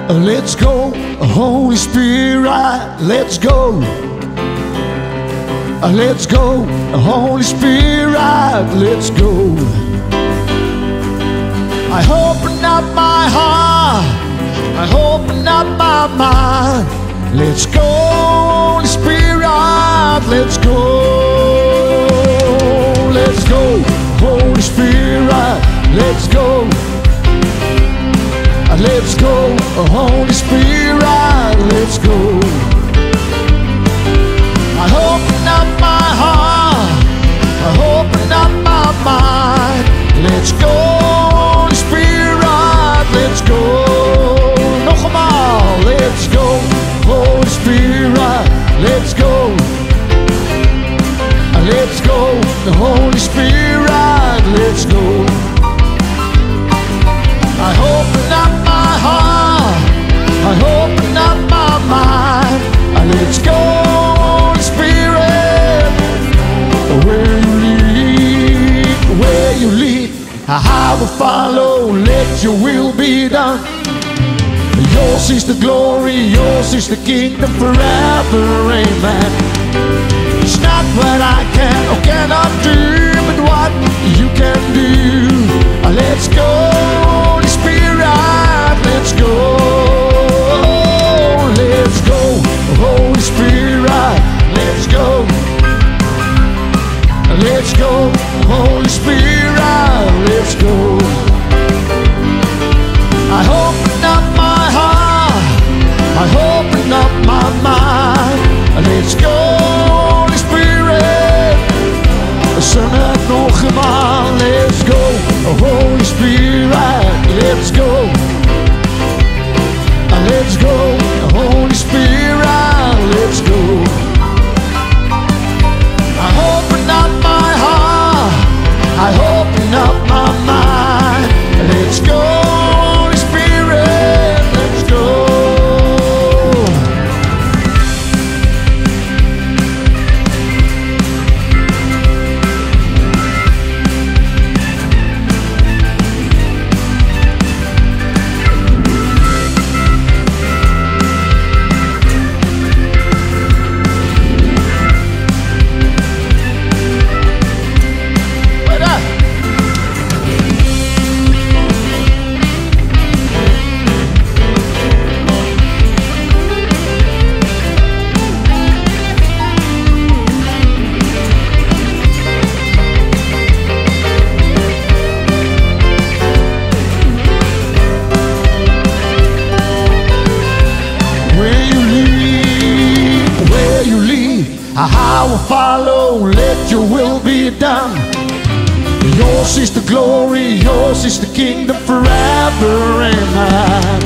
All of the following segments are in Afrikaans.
Let's go, Holy Spirit, let's go. Let's go, Holy Spirit, let's go. I open up my heart, I open up my mind. Let's go, Holy Spirit, let's go. Let's go, Holy Spirit, let's go. Let's go, Holy Spirit, let's go. I open up my heart, I open up my mind. Let's go, Holy Spirit, let's go. Nog eenmaal, let's go, Holy Spirit, let's go. Let's go, the Holy Spirit, let's go. I open up my heart, I open up my mind. Let's go, Holy Spirit, where you lead, I will follow. Let your will be done. Yours is the glory, yours is the kingdom forever, amen. It's not what I can or cannot do, but what you can do. Let's go, Holy Spirit, let's go. Let's go, Holy Spirit, let's go. Let's go, Holy Spirit, let's go. I open up my heart, I open up my mind. Let's go, Holy Spirit. Zing het nog eenmaal. Let's go, Holy Spirit, let's go. Let's go, Holy Spirit, let's go. I open up my heart, I open up my mind. Let's go, Holy Spirit, let's go. I will follow, let your will be done. Yours is the glory, yours is the kingdom forever, amen.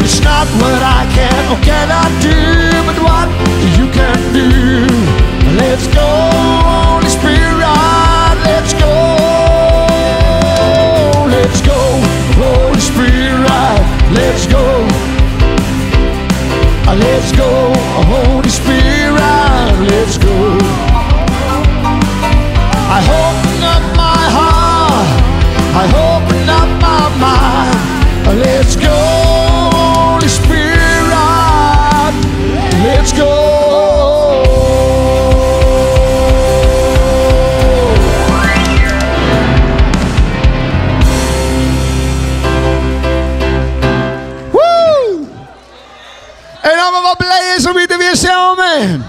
It's not what I can or cannot do, but what you can do. Let's go, Holy Spirit, let's go. Let's go, Holy Spirit, let's go. Let's go, Holy Spirit, let's go. I open up my heart, I open up my mind. Let's go, Holy Spirit, let's go. Om hier te weer sê amen.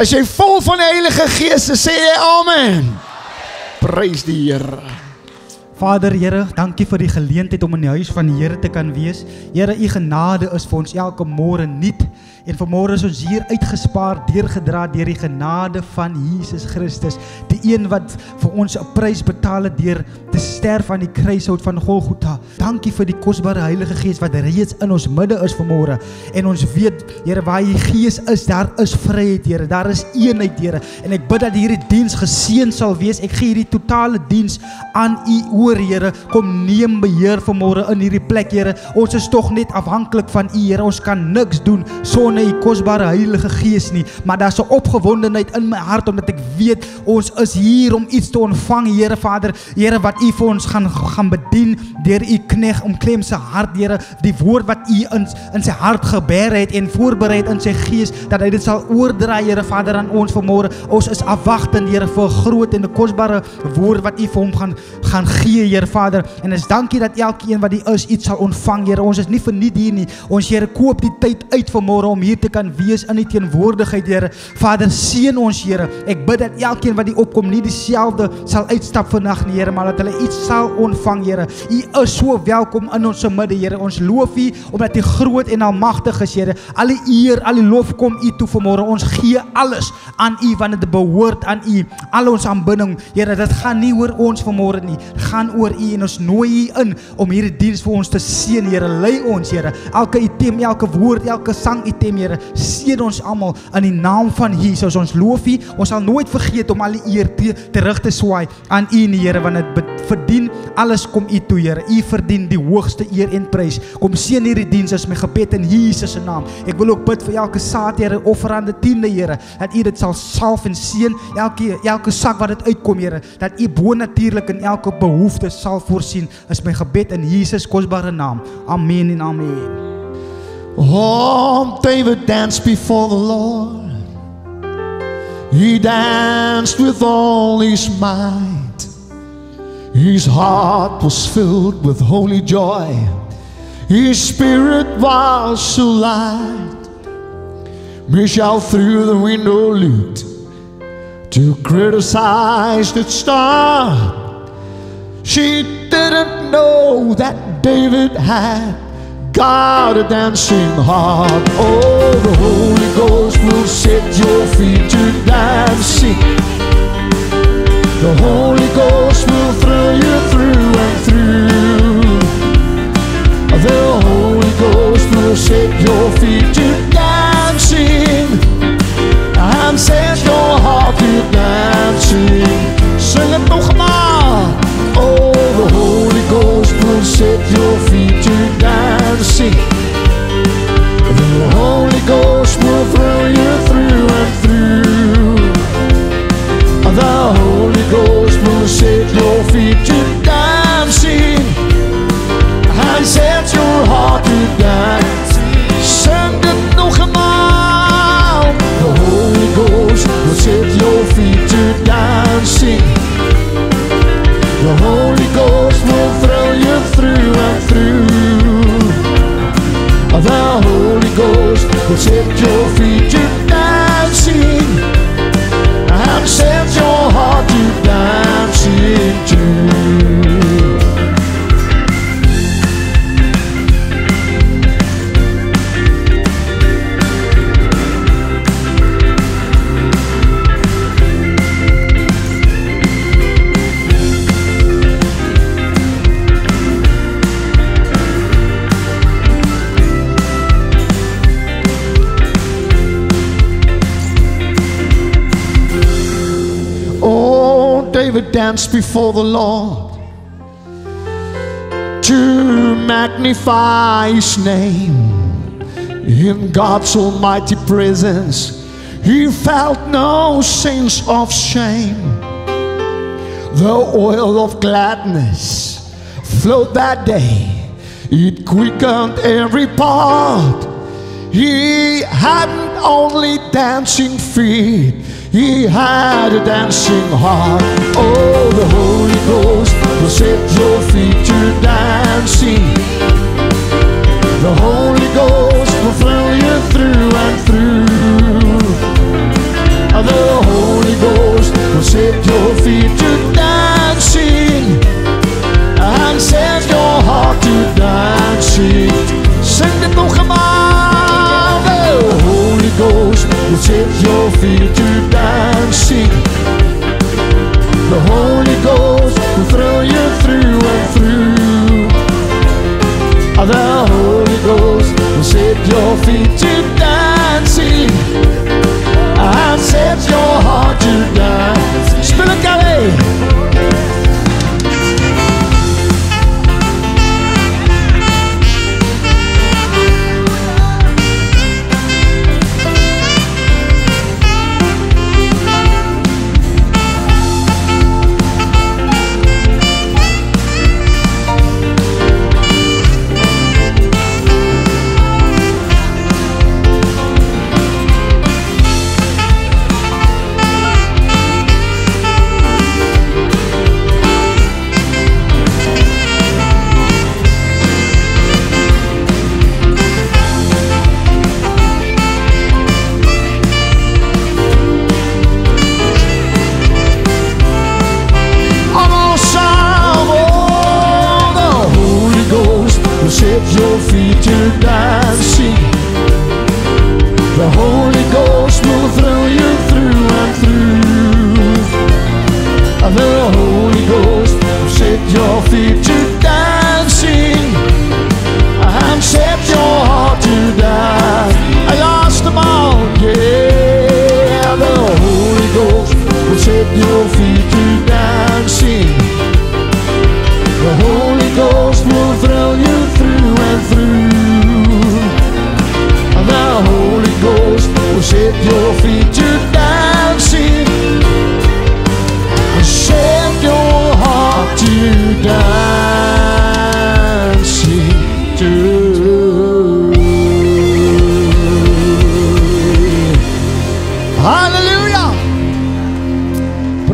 As jy vol van die Heilige Gees is, sê jy amen. Prys die Here. Vader, Here, dankie vir die geleentheid om in die huis van die Here te kan wees. Here, u genade is vir ons elke môre nuut. En vanmôre is ons hier uitgespaar, deurgedra deur die genade van Jesus Christus, die een wat vir ons 'n prys betaal het deur te sterf aan die kruishout van Golgotha. Dankie vir die kosbare Heilige Gees wat reeds in ons midde is vanmôre. En ons weet, Here, waar u Gees is, daar is vryheid, Here, daar is eenheid, Here. En ek bid dat hierdie diens geseën sal wees. Ek gee hierdie totale diens aan u oor, Here. Kom neem beheer vanmôre in hierdie plek, Here. Ons is tog net afhanklik van U, Here. Ons kan niks doen sonder U kosbare Heilige Gees nie, maar daar's 'n opgewondenheid in my hart omdat ek weet ons is hier om iets te ontvang, Here Vader. Here, wat U vir ons gaan bedien deur U knegt om Clem se hart, Here, die woord wat U in sy hart geberg het en voorberei in sy gees, dat hy dit sal oordra, Here Vader, aan ons vanmôre. Ons is afwagtend, Here, vir 'n groot en 'n kosbare woord wat U vir hom gaan gee, Here Vader. En ons dankie dat elkeen wat hier is iets sal ontvang, Here. Ons is nie verniet hier nie. Ons, Here, koop die tyd uit vanmôre om hier te kan wees in die teenwoordigheid, Here. Vader, seën ons, Here. Ek bid dat elkeen wat hier opkom nie dieselfde sal uitstap vandag nie, Here, maar dat hulle iets sal ontvang, Here. U is so welkom in ons midde, Here. Ons loof U omdat U groot en almagtig is, Here. Al die eer, al die lof kom U toe vanmôre. Ons gee alles aan U want dit behoort aan U. Al ons aanbidding, Here, dit gaan nie oor ons vanmôre nie. Dit gaan oor U en ons nooi U in om hierdie diens vir ons te seën, Here. Lei ons, Here. Elke item, elke woord, elke sang item, Here. Seën ons almal in die naam van Jesus. Ons loof U. Ons sal nooit vergeet om al die eer terug te swaai aan U, Here, want dit verdien alles kom U toe, Here. U verdien die hoogste eer en prys. Kom seën hierdie diens is my gebed in Jesus se naam. Ek wil ook bid vir elke saad, Here, offerande tiende, Here, dat U dit sal salf en seën, elke sak wat dit uitkom, Here, dat U bonatuurlik in elke behoefte sal voorsien, is my gebed in Jesus kosbare naam. Amen en amen. Oh, David danced before the Lord. He danced with all his might. His heart was filled with holy joy. His spirit was so light. Michal through the window looked to criticize the star. She didn't know that David had got a dancing heart. Oh, the Holy Ghost will set your feet to dancing. The Holy Ghost will thrill you through and through. The Holy Ghost will set your feet to dancing and set your heart to dancing. Sing it nog maar. Oh, the Holy Ghost will set your feet to dancing. The Holy Ghost will thrill you through and through. The Holy Ghost will set your feet to dancing and set your heart to dancing. Sing it nog eenmaal. The Holy Ghost will set your feet to dancing. The Holy Ghost will thrill you through and through. The Holy Ghost will set your feet to dancing and set your heart to dancing too. David danced before the Lord to magnify His name. In God's almighty presence, he felt no sense of shame. The oil of gladness flowed that day. It quickened every part. He hadn't only dancing feet, he had a dancing heart. Oh, the Holy Ghost will set your feet to dancing. The Holy Ghost will thrill you through and through. The Holy Ghost will set your feet to dancing and set your heart to dancing. Sing it nog eenmaal. The Holy Ghost will set your feet to dancing. The Holy Ghost will thrill you through and through. The Holy Ghost will set your feet to dancing and set your heart to dance. Speel het, Gary!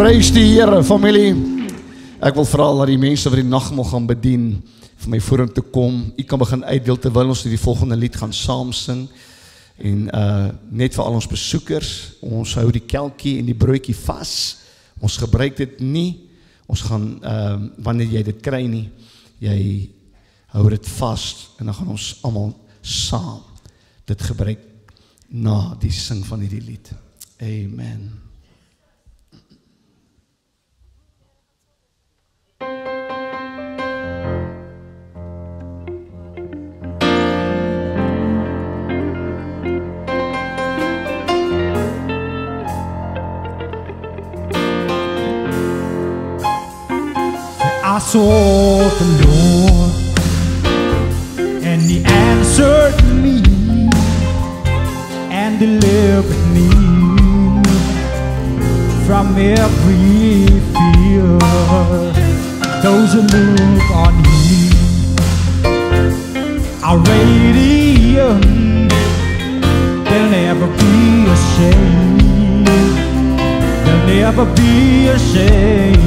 Prys die Here, familie. Ek wil vra dat die mense wat die nagmaal gaan bedien vir my vorentoe kom. U kan begin uitdeel terwyl ons die volgende lied gaan saam sing. En net vir al ons besoekers, ons hou die kelkie en die broodjie vas. Ons gebruik dit nie. Ons gaan wanneer jy dit kry nie, jy hou dit vas en dan gaan ons almal saam dit gebruik na die sing van hierdie lied. Amen. I sought the Lord, and He answered me and delivered me from every fear. Those who look on Him are radiant, they'll never be ashamed, they'll never be ashamed.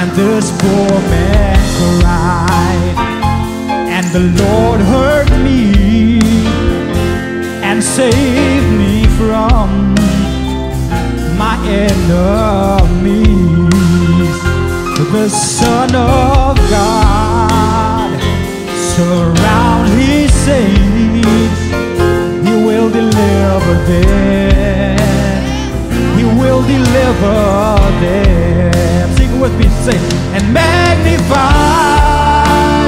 And this poor man cried, and the Lord heard me and saved me from my enemies. The Son of God surround His saints. He will deliver them. He will deliver them. With me, say, and magnify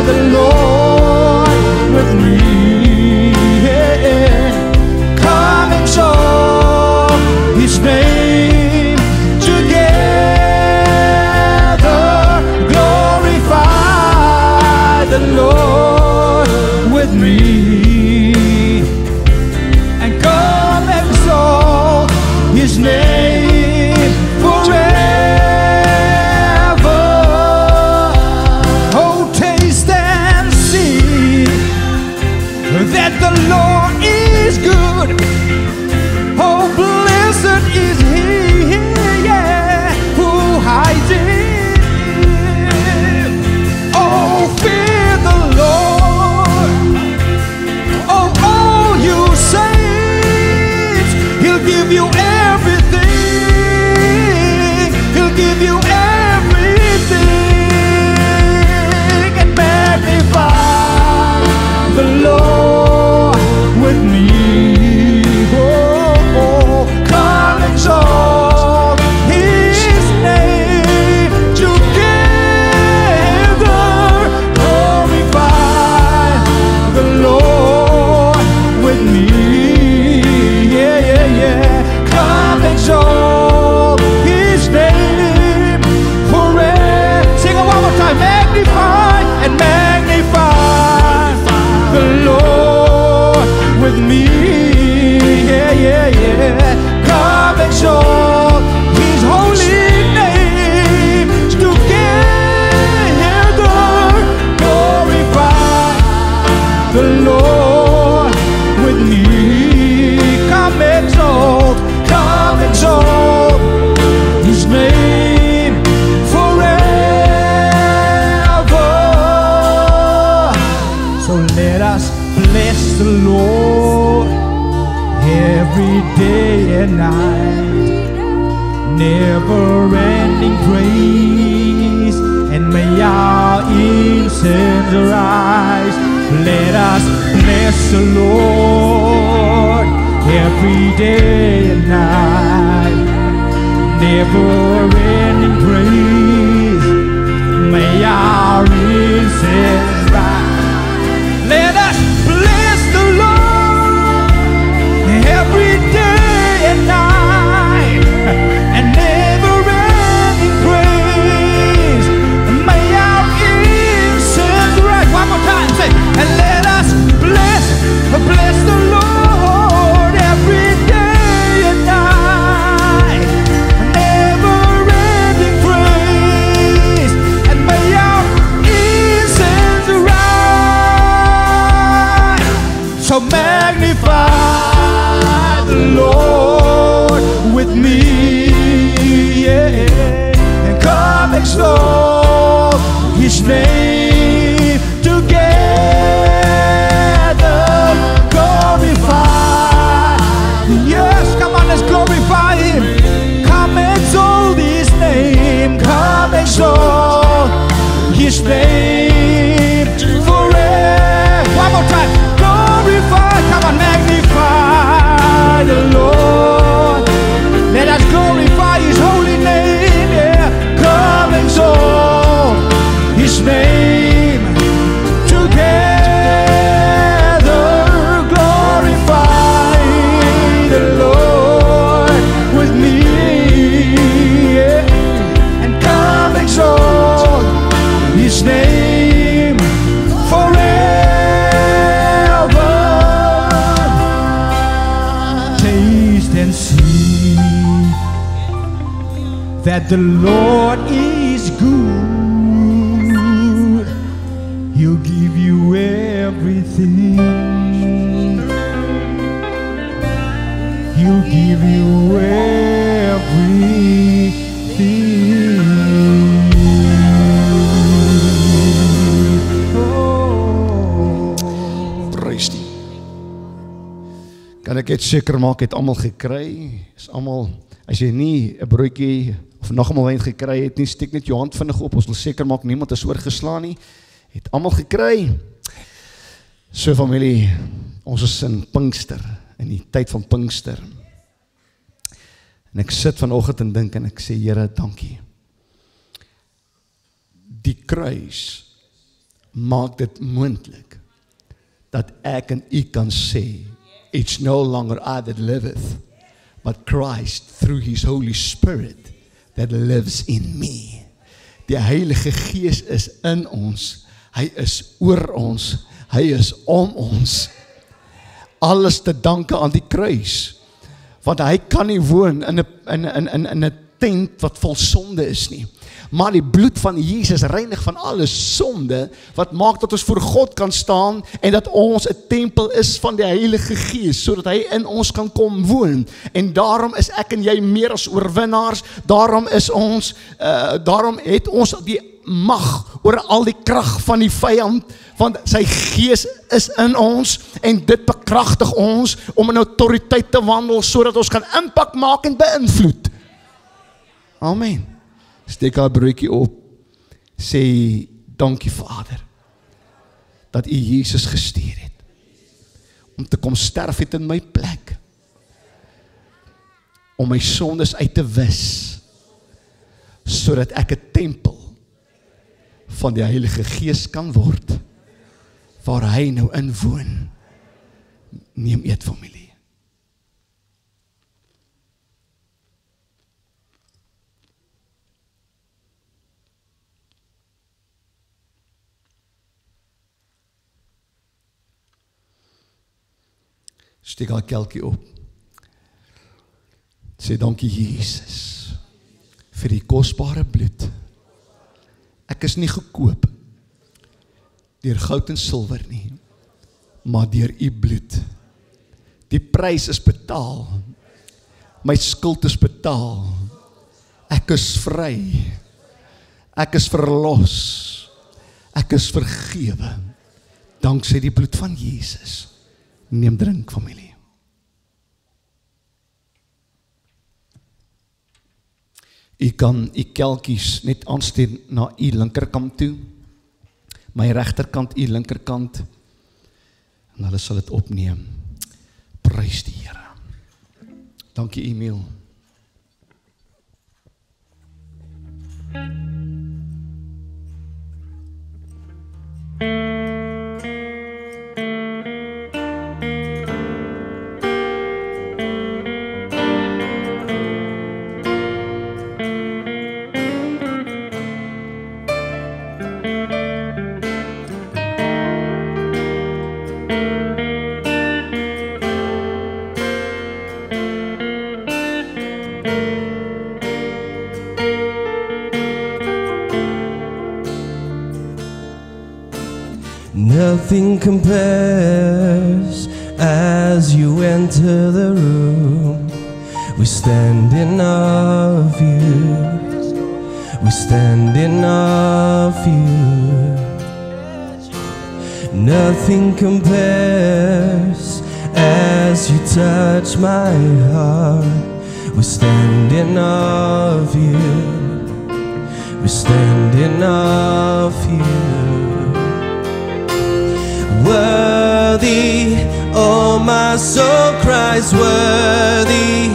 the Lord with me. Yeah. Come and show His name together. Glorify the Lord with me. And come and exalt His name forever. That the Lord is good. Oh, blessed is He, yeah, who hides in Him. Oh, fear the Lord. Oh, all you saints, He'll give you everything. He'll give you everything. And magnify the Lord with me. Oh, oh, come and exalt His name together. Glorify the Lord with me. Yeah, yeah, yeah. Come and exalt His name forever. Sing it one more time. Magnify and magnify the Lord with me. Yeah, yeah, yeah. Come and exalt His holy name together. Glorify the Lord with me. Come and exalt His name forever. So let us bless the Lord every day and night. Never-ending praise, and may our incense rise. Let us bless the Lord every day and night. Never-ending praise, may our incense rise. Let us bless the Lord every day and night, and never-ending praise. May our incense rise. One more time, say, and let us bless the Lord every day and night, never-ending praise. His name forever. One more time. Glorify, come on, magnify the Lord. Let us glorify His holy name, yeah. Come and exalt His name together. Glorify the Lord with me, yeah. And come exalt His name forever. Taste and see that the Lord is good. He'll give you everything. He'll give you everything. Oh. Prys die. Kan ek dit seker maak, het almal gekry? Is almal, as jy nie 'n broodjie of nog 'n wyn gekry het nie, steek net jou hand vinnig op. Ons wil seker maak niemand is oorgeslaan nie. Het almal gekry. So familie, ons is in Pinkster, in die tyd van Pinkster. En ek sit vanoggend en dink en ek sê, Here, dankie. Die kruis maak dit moontlik dat ek en u kan sê, it's no longer I that liveth, but Christ through His Holy Spirit that lives in me. Die Heilige Gees is in ons, hy is oor ons, hy is om ons. Alles te danke aan die kruis, want hy kan nie woon in 'n tent wat vol sonde is nie. Maar die bloed van Jesus reinig van alle sonde, wat maak dat ons voor God kan staan, en dat ons 'n tempel is van die Heilige Gees, sodat hy in ons kan kom woon. En daarom is ek en jy meer as oorwinnaars, daarom het ons die mag oor al die krag van die vyand, want sy Gees is in ons, en dit bekragtig ons om in autoriteit te wandel, sodat ons kan impak maak en beïnvloed. Amen. Steek haar broodjie op, sê, dankie Vader, dat u Jesus gestuur het, om te kom sterf het in my plek, om my sondes uit te wis, sodat ek 'n tempel van die Heilige Gees kan word, waar hy nou in woon. Neem eet, familie. Steek haar kelkie op. Sê dankie Jesus vir die kosbare bloed. Ek is nie gekoop deur goud en silwer nie, maar deur u bloed. Die prys is betaal. My skuld is betaal. Ek is vry. Ek is verlos. Ek is vergewe. Danksy die bloed van Jesus. Neem drink, familie. U kan u kelkies net aansteek na u linkerkant toe, my regterkant, u linkerkant, en hulle sal dit opneem. Prys die Here. Dankie, Emil. Nothing compares as you enter the room. We stand in awe of you. We stand in awe of you. Nothing compares as you touch my heart. We stand in awe of you. we stand in awe of you. Worthy, oh my soul cries worthy.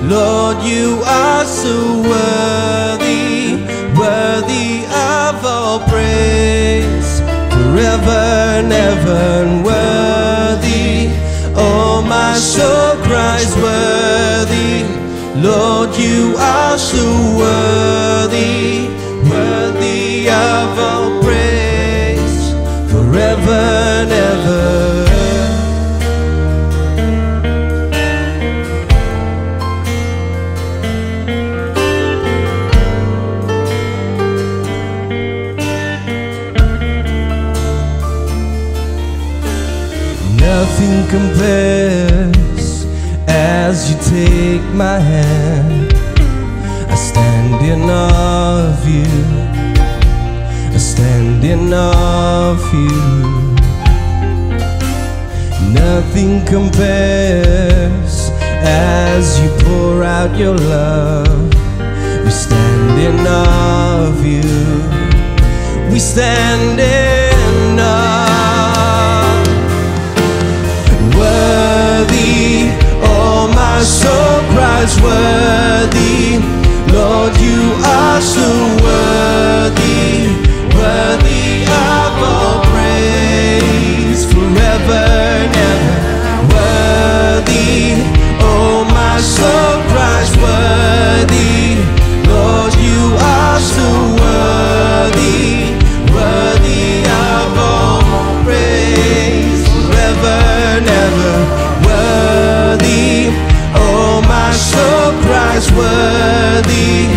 Lord, you are so worthy, worthy of all praise, forever and ever and worthy. Oh, my soul cries worthy. Lord, you are so worthy, worthy of all praise, forever and ever. Nothing compares as you take my hand. I stand in awe of you. I stand in awe of you. Nothing compares as you pour out your love. We stand in awe of you. We stand in awe. Worthy, oh my soul cries worthy. Lord, you are so worthy, worthy of all praise, forever and ever. Worthy, oh my soul cries worthy. Lord, you are so worthy, worthy of all praise, forever and ever. Worthy, oh my soul cries worthy.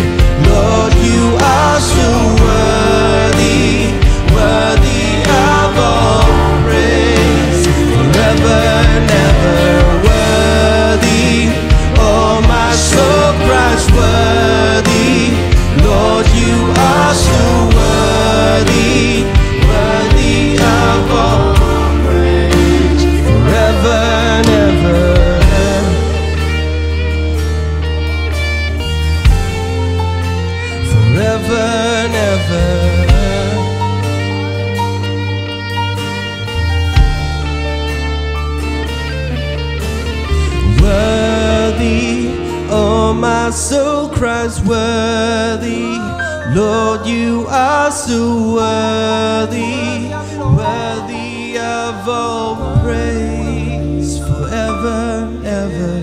Lord, you are so worthy, worthy of all praise, forever and ever. Worthy, oh my soul cries worthy. Lord, you are so worthy, worthy of all praise, forever and ever. Forever and ever. Worthy, oh my soul cries worthy. Lord, you are so worthy, worthy of all praise, forever and ever.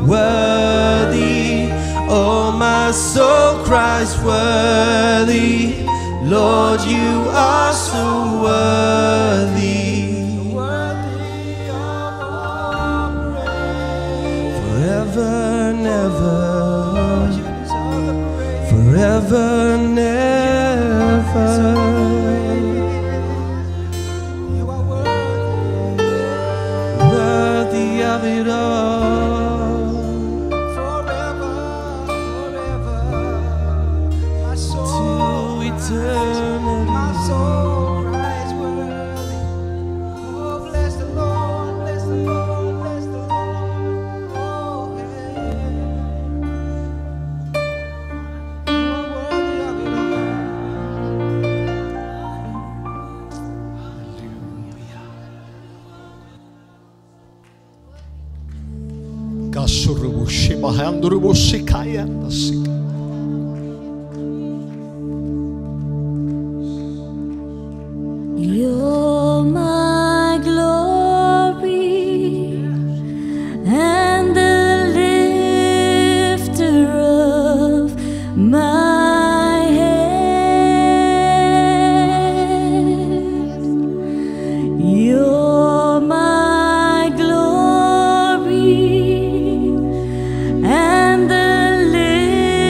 Worthy, oh my soul cries worthy. Lord, you are so worthy, forever and ever, forever and ever. Worthy of it all, to eternity. My soul cries worthy. Oh, bless the Lord, bless the Lord, bless the Lord. Oh, hey. You are worthy of it all. Kasurubu shibahandurubu sikaya nasik. You're my glory and the lifter of my head. You're my glory and the lifter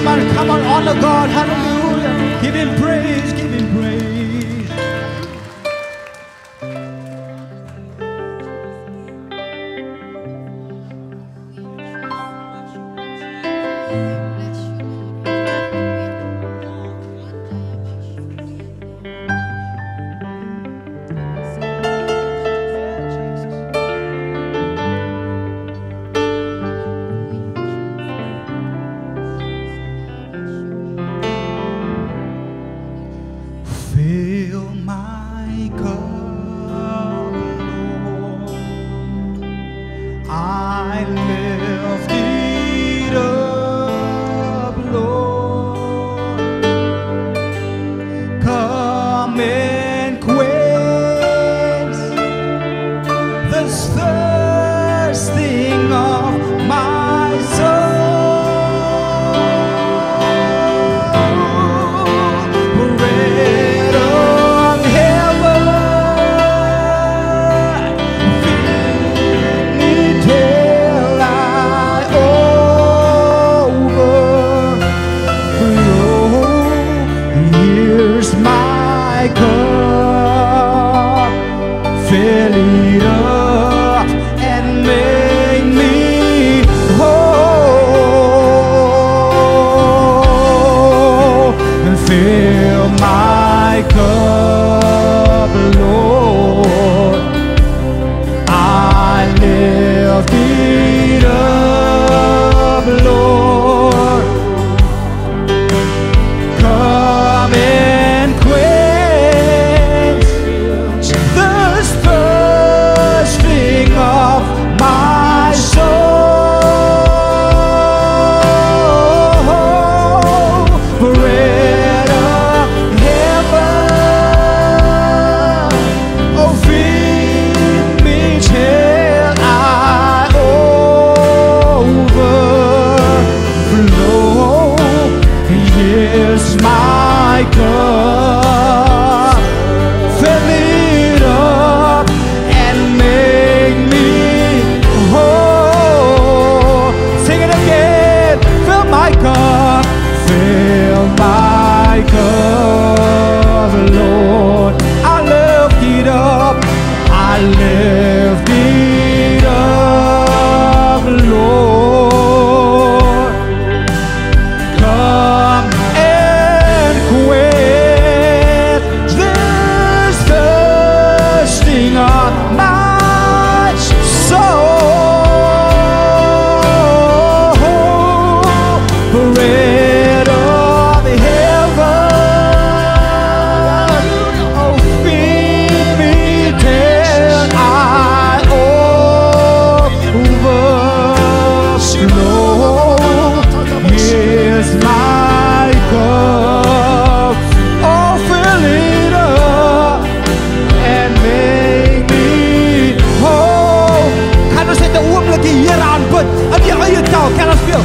Come on, honor God. Hallelujah. Give Him praise, give Him praise. Fill my cup, Lord. I lift it up, Lord. Come and quench this thirsting of my soul. Bread of heaven, feed me till I overflow. Here's my cup, fill it up and make me whole. And fill my cup, Lord. I lift it up, Lord. Come and quench this thirsting of my soul. Bread of heaven, oh feed me till I overflow. Here's my cup, fill it up and make me whole. Sing it again. Fill my cup, fill my cup, Lord. I lift it up, I lift it up, Lord. Come and quench this thirsting of my soul. Bread of heaven, oh feed me till I overflow. Here's my cup, oh fill it up and make me whole. Kan ons net 'n oomblik die Here aanbid in die eie taal? Kan ons speel?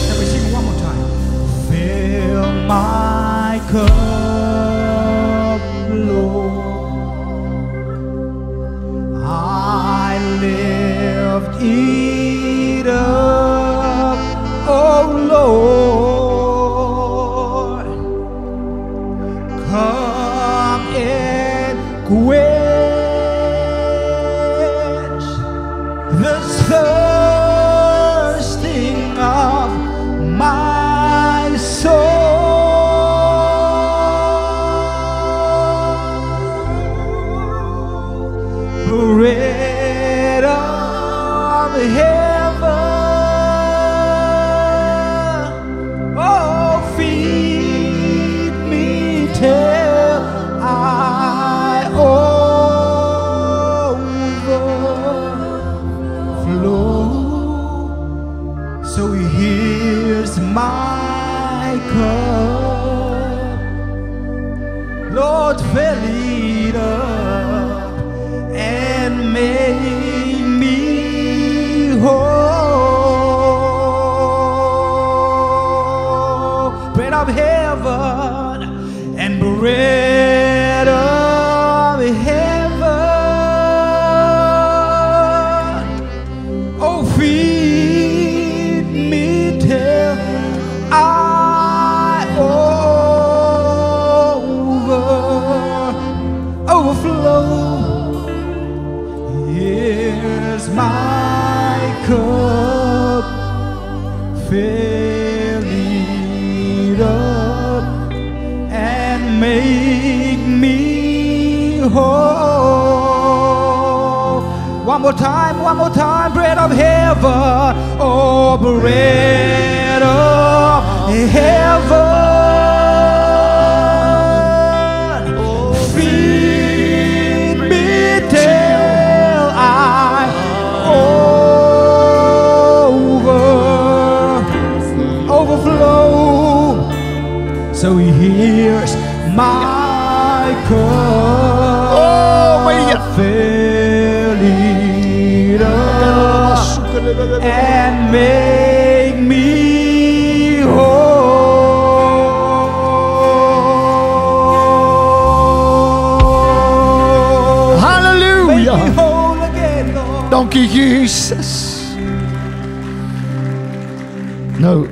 Can we sing one more time? Fill my cup, Lord. I lift it up, oh Lord. Come and quench this thirsting of my soul. Lord, fill it up and make me whole. Bread of heaven and bread of heaven. Oh, feed me till I overflow. Here's my cup, fill it up and make me whole. One more time, bread of heaven, oh, bread of heaven, feed me till I overflow. So here's my cup, fill it up and make me whole. Hallelujah. Make me whole again, Lord. Dankie Jesus. Nou,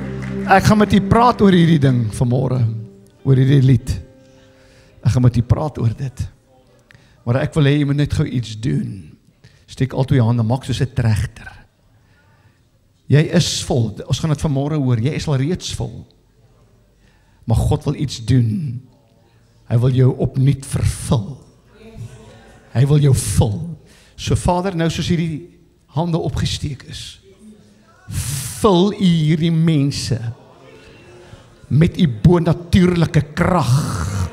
ek gaan met u praat oor hierdie ding vanmôre, oor hierdie lied. Ek gaan met u praat oor dit. Maar ek wil hê jy moet net gou iets doen. Steek al twee hande, maak soos 'n trechter. Jy is vol. Ons gaan dit vanmôre hoor. Jy is al reeds vol. Maar God wil iets doen. Hy wil jou opnuut vervul. Hy wil jou vul. So Vader, nou soos hierdie hande opgesteek is, vul u hierdie mense met u bonatuurlike krag,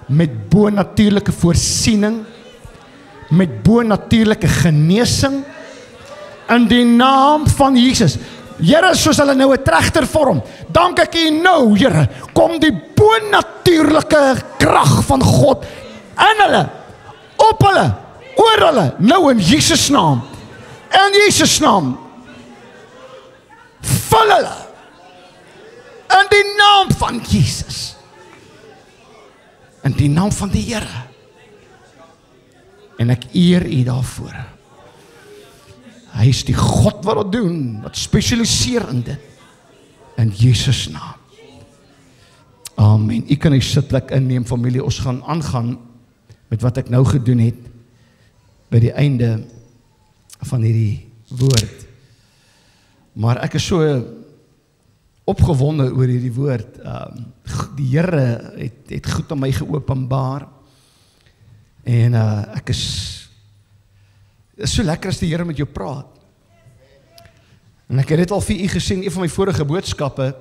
met bonatuurlike voorsiening, met bonatuurlike genesing, in die naam van Jesus. Here, soos hulle nou 'n trechter vorm, dank ek u nou, Here, kom die bonatuurlike krag van God in hulle, op hulle, oor hulle, nou in Jesus naam. In Jesus naam. Vul hulle. In die naam van Jesus. In die naam van die Here. En ek eer u daarvoor. Hy is die God wat dit doen, wat spesialiseer in dit. In Jesus naam. Amen. U kan die sitplek inneem, familie. Ons gaan aangaan met wat ek nou gedoen het by die einde van hierdie woord. Maar ek is so opgewonde oor hierdie woord. Die Here het goed aan my geopenbaar. En ek is so lekker as die Here met jou praat. En ek het dit al vir u gesê in een van my vorige boodskappe,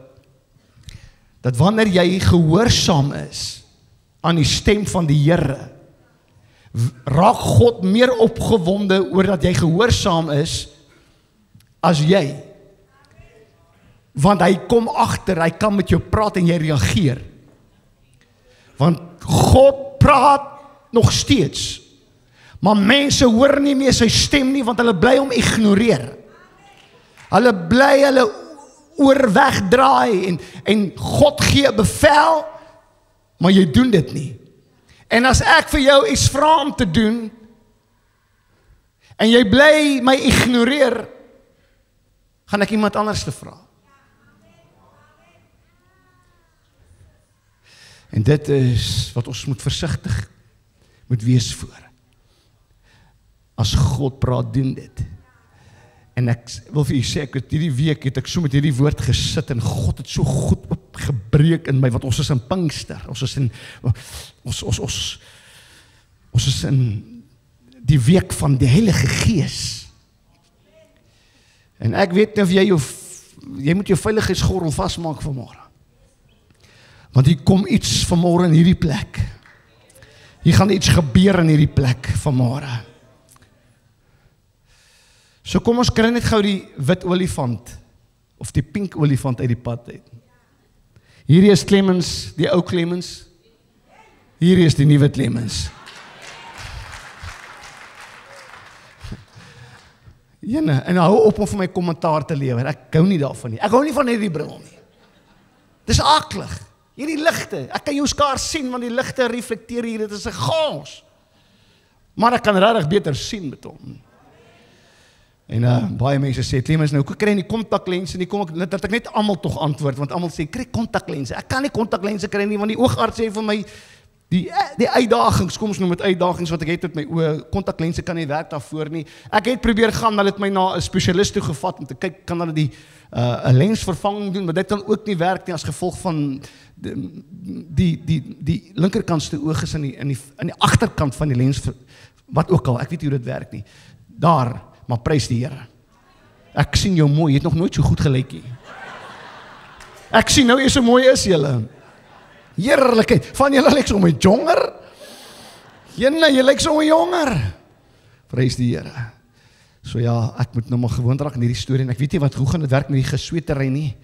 dat wanneer jy gehoorsaam is aan die stem van die Here, raak God meer opgewonde oor dat jy gehoorsaam is as jy. Want hy kom agter, hy kan met jou praat en jy reageer. Want God praat nog steeds. Maar mense hoor nie meer sy stem nie, want hulle bly hom ignoreer. Hulle bly hulle oor wegdraai en God gee 'n bevel, maar jy doen dit nie. En as ek vir jou iets vra om te doen, en jy bly my ignoreer, gaan ek iemand anders te vra. En dit is wat ons moet versigtig moet wees voor. As God praat, doen dit. En ek wil vir u sê, ek het hierdie week het ek so met hierdie woord gesit en God het so goed opgebreek in my, want ons is in Pinkster, ons is in die week van die Heilige Gees. En ek weet nie of jy moet jou veiligheidsgordel vasmaak vanmôre. Want hier kom iets vanmôre in hierdie plek. Hier gaan iets gebeur in hierdie plek vanmôre. So kom ons kry net gou die wit olifant, of die pink olifant uit die pad uit. Hierdie is Clemens, die ou Clemens. Hier is die nuwe Clemens. Jene, en hou op om vir my kommentaar te lewer. Ek hou nie daarvan nie. Ek hou nie van hierdie bril nie. Dis aklig. Hierdie ligte, ek kan jou skaars sien, want die ligte reflekteer hier, dit is 'n chaos. Maar ek kan regtig beter sien met hom. En baie mense sê, Clemens, nou, hoe kry jy die kontaklense nie? Kom ek, dat ek net almal tog antwoord, want almal sê, kry kontaklense. Ek kan nie kontaklense kry nie, want die oogarts sê vir my, die uitdagings, kom ons noem dit uitdagings wat ek het met my oë, kontaklense kan nie werk daarvoor nie. Ek het probeer gaan, hulle het my na 'n spesialist toe gevat om te kyk, kan hulle 'n lensvervanging doen, maar dit kan ook nie werk nie as gevolg van die linkerkantste oog is in die agterkant van die lens, wat ook al, ek weet nie hoe dit werk nie. Daar, maar prys die Here. Ek sien jou mooi, jy het nog nooit so goed gelyk nie. Ek sien nou eers so mooi is julle. Heerlikheid, van julle lyk so my jonger. Jy lyk so my jonger. Prys die Here. So ja, ek moet nou maar gewoond raak in hierdie storie en ek weet nie hoe gaan dit werk met die gesweetery nie.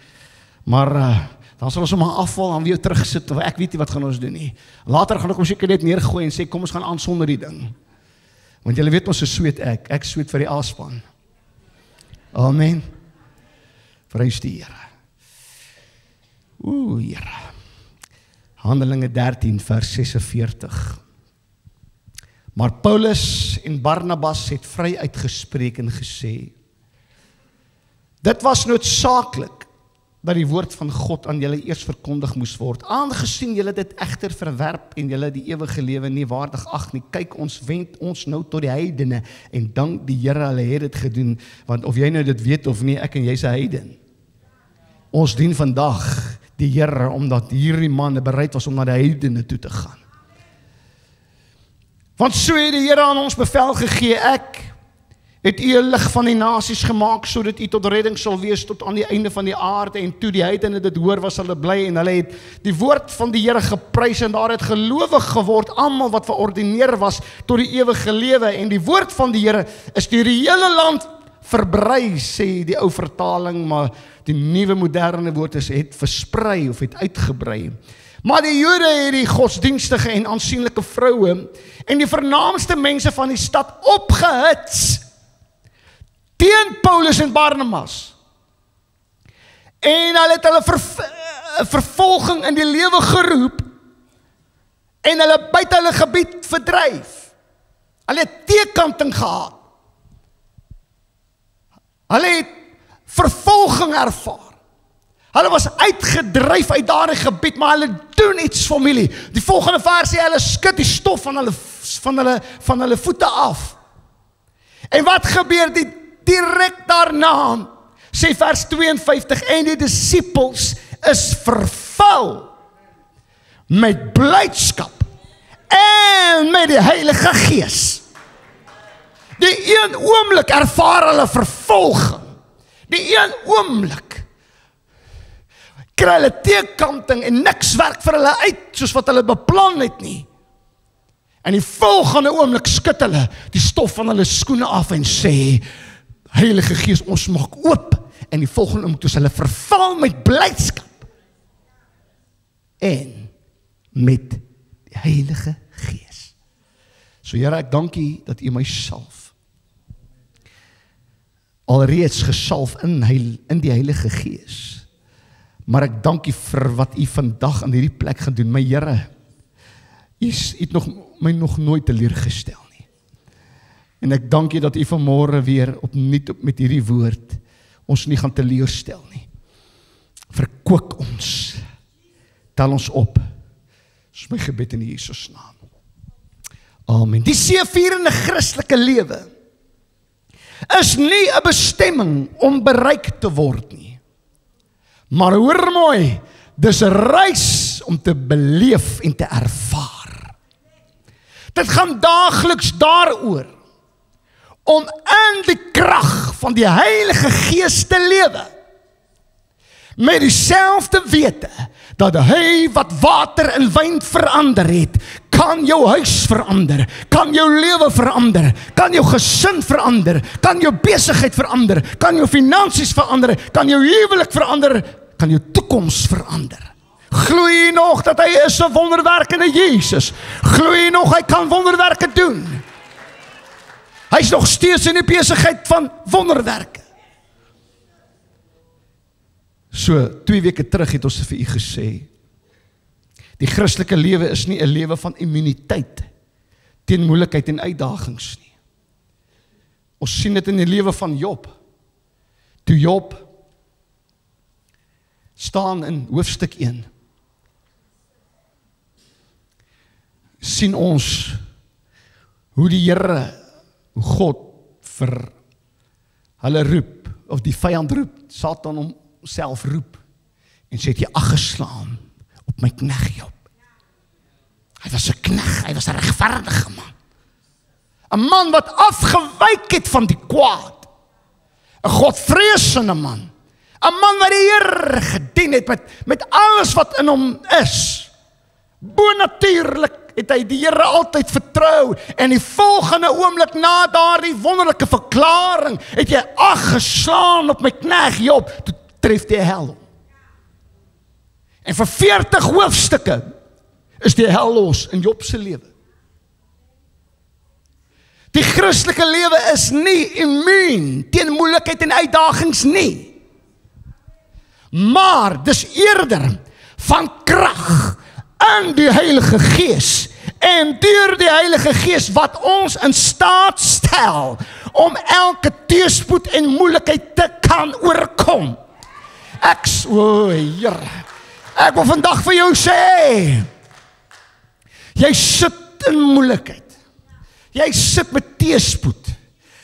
Maar dan sal ons hom maar afval en weer terugsit, of ek weet nie wat gaan ons doen nie. Later gaan ek hom seker net neergooi en sê kom ons gaan aan sonder die ding. Want julle weet ons sweet ek sweet vir die A-span. Amen. Prys die Here. Here. Handelinge 13 vers 46. Maar Paulus en Barnabas het vry uitgespreek en gesê, dit was noodsaaklik dat die woord van God aan julle eers verkondig moes word, aangesien julle dit egter verwerp en julle die ewige lewe nie waardig ag nie. Kyk, ons wend ons nou tot die heidene en dank die Here, hulle het dit gedoen, want of jy nou dit weet of nie, ek en jy's 'n heiden. Ons dien vandag die Here, omdat hierdie manne bereid was om na die heidene toe te gaan. Want so het die Here aan ons bevel gegee, ek het u 'n lig van die nasies gemaak, sodat u tot redding sal wees tot aan die einde van die aarde, en toe die heidene dit hoor, was hulle bly, en hulle het die woord van die Here geprys, en daar het gelowig geword, almal wat verordineer was tot die ewige lewe, en die woord van die Here is deur die hele land verbrei, sê die ou vertaling, maar die nuwe moderne woord is het versprei of het uitgebrei. Maar die Jode het die godsdienstige en aansienlike vroue en die vernaamste mense van die stad opgehits teen Paulus en Barnabas. En hulle het hulle vervolging in die lewe geroep en hulle buite hulle gebied verdryf. Hulle het teekanting gehad. Hulle het vervolging ervaar. Hulle was uitgedryf uit daardie gebied, maar hulle doen iets, familie. Die volgende vers sê, hulle skud die stof van hulle voete af. En wat gebeur direk daarna? Sê vers 52, en die disippels is vervul met blydskap en met die Heilige Gees. Die een oomblik ervaar hulle vervolging. Die een oomblik kry hulle teekanting en niks werk vir hulle uit soos wat hulle beplan het nie. En die volgende oomblik skud hulle die stof van hulle skoene af en sê, Heilige Gees, ons maak oop. En die volgende oomblik is hulle vervul met blydskap en met die Heilige Gees. So Here, ek dank U dat U my salf. Alreeds gesalf in die Heilige Gees. Maar ek dank U vir wat U vandag aan hierdie plek gaan doen. My Here, U het my nog nooit teleurgestel nie. En ek dank U dat U vanmôre weer opnuut met hierdie woord ons nie gaan teleurstel nie. Verkoop ons. Tel ons op. Dis my gebed in Jesus naam. Amen. Die seëvierende Christelike lewe is nie 'n bestemming om bereik te word nie. Maar hoor mooi, dis 'n reis om te beleef en te ervaar. Dit gaan daagliks daaroor om in die krag van die Heilige Gees te lewe. Met dieselfde wete dat hy wat water in wyn verander het, kan jou huis verander, kan jou lewe verander, kan jou gesin verander, kan jou besigheid verander, kan jou finansies verander, kan jou huwelik verander, kan jou toekoms verander. Glo jy nog dat hy is 'n wonderwerkende Jesus? Glo jy nog hy kan wonderwerke doen? Hy is nog steeds in die besigheid van wonderwerke. So, 2 weke terug het ons vir u gesê, die Christelike lewe is nie 'n lewe van immuniteit teen moeilikheid en uitdagings nie. Ons sien dit in die lewe van Job. Toe Job staan in hoofstuk 1, sien ons hoe die Here, hoe God vir hulle roep, of die vyand roep, Satan homself roep, en sê, het jy aggeslaan op my knegt Job. Hy was 'n knegt, hy was 'n regverdige man. 'n man wat afgewyk het van die kwaad. 'n Godvreesende man. 'n man wat die Here gedien het met alles wat in hom is. Bonatuurlik het hy die Here altyd vertrou, en die volgende oomblik na daardie wonderlike verklaring, het jy aggeslaan op my knegt Job, toe tref die hel. En vir 40 hoofstukke is die hel los in Job se lewe. Die Christelike lewe is nie immuun teen moeilikheid en uitdagings nie. Maar dis eerder van krag in die Heilige Gees en deur die Heilige Gees wat ons in staat stel om elke teëspoed en moeilikheid te kan oorkom. Ek wil vandag vir jou sê, jy sit in moeilikheid. Jy sit met teëspoed.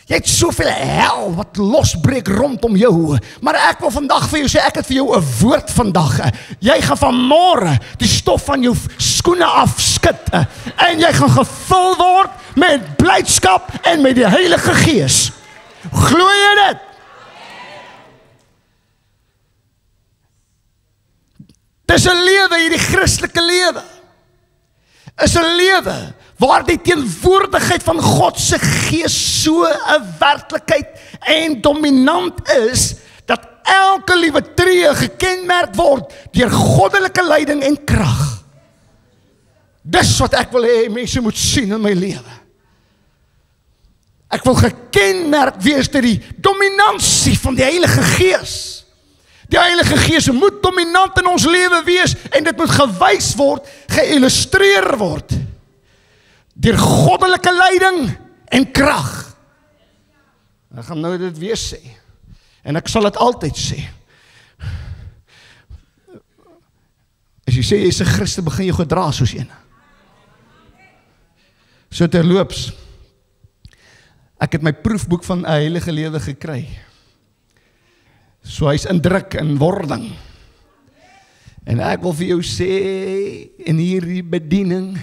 Jy het soveel hel wat losbreek rondom jou. Maar ek wil vandag vir jou sê, ek het vir jou 'n woord vandag. Jy gaan vanmôre die stof van jou skoene afskud. En jy gaan gevul word met blydskap en met die Heilige Gees. Glo jy dit? Dis 'n lewe, hierdie Christelike lewe. Is 'n lewe waar die teenwoordigheid van God se Gees so 'n werklikheid en dominant is, dat elke liewe tree gekenmerk word deur goddelike leiding en krag. Dis wat ek wil hê mense moet sien in my lewe. Ek wil gekenmerk wees deur die dominansie van die Heilige Gees. Die Heilige Gees moet dominant in ons lewe wees, en dit moet gewys word, geïllustreer word deur goddelike leiding en krag. Ek gaan nou dit weer sê, en ek sal dit altyd sê. As jy sê jy is 'n Christen, begin jy gedra soos een. So terloops, ek het my proefboek van 'n heilige lewe gekry. So hy's in druk en wording. En ek wil vir jou sê, in hierdie bediening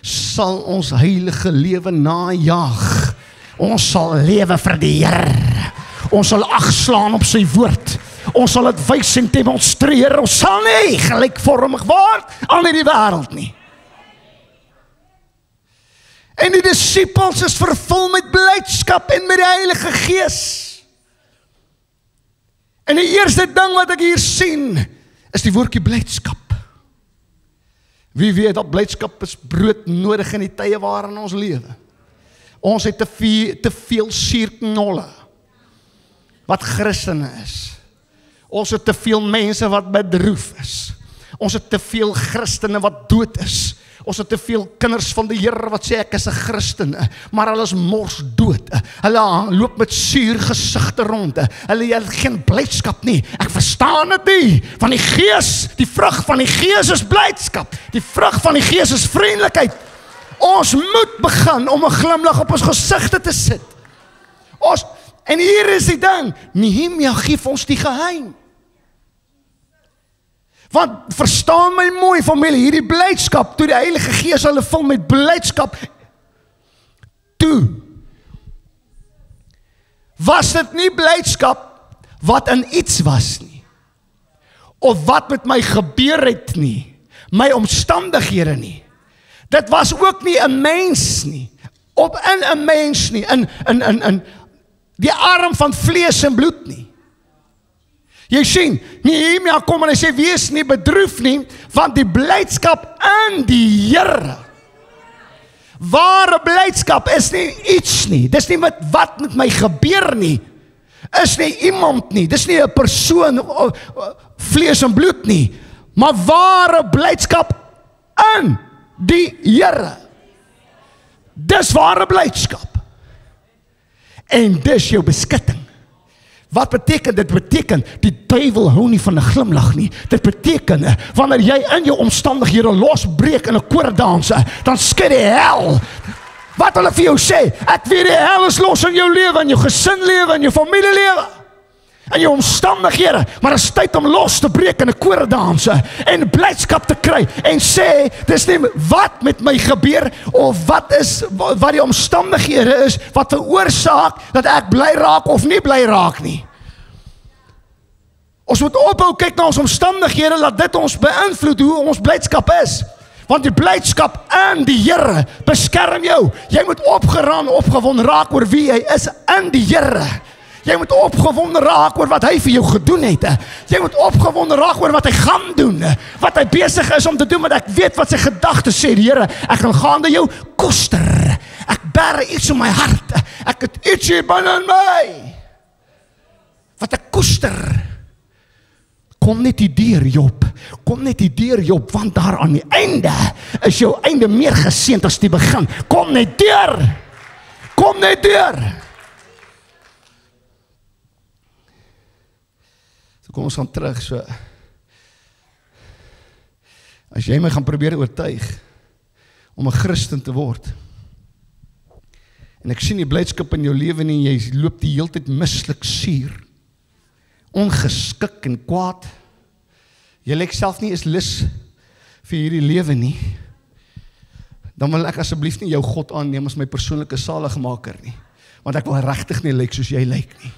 sal ons heilige lewe najag. Ons sal lewe vir die Here. Ons sal agslaan op sy woord. Ons sal dit wys en demonstreer. Ons sal nie gelykvormig word aan die wêreld nie. En die disippels is vervul met blydskap en met die Heilige Gees. En die eerste ding wat ek hier sien, is die woordjie blydskap. Wie weet dat blydskap is brood nodig in die tye waarin ons lewe. Ons het te veel suurknolle wat Christene is. Ons het te veel mense wat bedroef is. Ons het te veel Christene wat dood is. Ons het te veel kinders van die Here wat sê ek is 'n Christen, maar hulle is mors dood. Hulle loop met suur gesigte rond. Hulle het geen blydskap nie. Ek verstaan dit nie. Van die Gees, die vrug van die Gees is blydskap. Die vrug van die Gees is vriendelikheid. Ons moet begin om 'n glimlag op ons gesigte te sit. En hier is die ding, Nehemia gee vir ons die geheim. Want verstaan my mooi familie, hierdie blydskap, toe die Heilige Gees hulle vul met blydskap, toe was dit nie blydskap wat in iets was nie, of wat met my gebeur het nie, my omstandighede nie. Dit was ook nie 'n mens nie, in 'n mens nie, in die arm van vlees en bloed nie. Jy sien, Nehemia kom en hy sê, wees nie bedroef nie, want die blydskap in die Here. Ware blydskap is nie iets nie, dis nie wat met my gebeur nie, is nie iemand nie, dis nie 'n persoon, vlees en bloed nie, maar ware blydskap in die Here. Dis ware blydskap. En dis jou beskutting. Wat beteken dit? Beteken, die duiwel hou nie van 'n glimlag nie. Dit beteken, wanneer jy in jou omstandighede losbreek in 'n koordans, dan skud die hel. Wat hulle vir jou sê, ek weet die hel is los in jou lewe, in jou gesinlewe, in jou familielewe, in jou omstandighede, maar dit is tyd om los te breek in 'n koordans en blydskap te kry en sê, dis nie wat met my gebeur of wat die omstandighede is wat veroorsaak dat ek bly raak of nie bly raak nie. Ons moet ophou kyk na ons omstandighede, laat dit ons beïnvloed hoe ons blydskap is. Want die blydskap in die Here beskerm jou. Jy moet opgewonde raak oor wie jy is in die Here. Jy moet opgewonde raak oor wat hy vir jou gedoen het. Jy moet opgewonde raak oor wat hy gaan doen. Wat hy besig is om te doen, want ek weet wat sy gedagtes sê, die Here, ek gaan gaande jou koster. Ek bære iets in my hart. Ek het iets hier binne in my. Wat ek koester. Kom net die deur, Job. Kom net die deur, Job, want daar aan die einde is jou einde meer geseënd as die begin. Kom net deur. Kom net deur. Kom ons gaan terug, so as jy my gaan probeer oortuig om 'n Christen te word en ek sien die blydskap in jou lewe nie, jy loop die hele tyd mislik suur, ongeskik en kwaad, jy lyk self nie eens lus vir hierdie lewe nie, dan wil ek asseblief nie jou God aanneem as my persoonlike saligmaker nie, want ek wil regtig nie lyk soos jy lyk nie.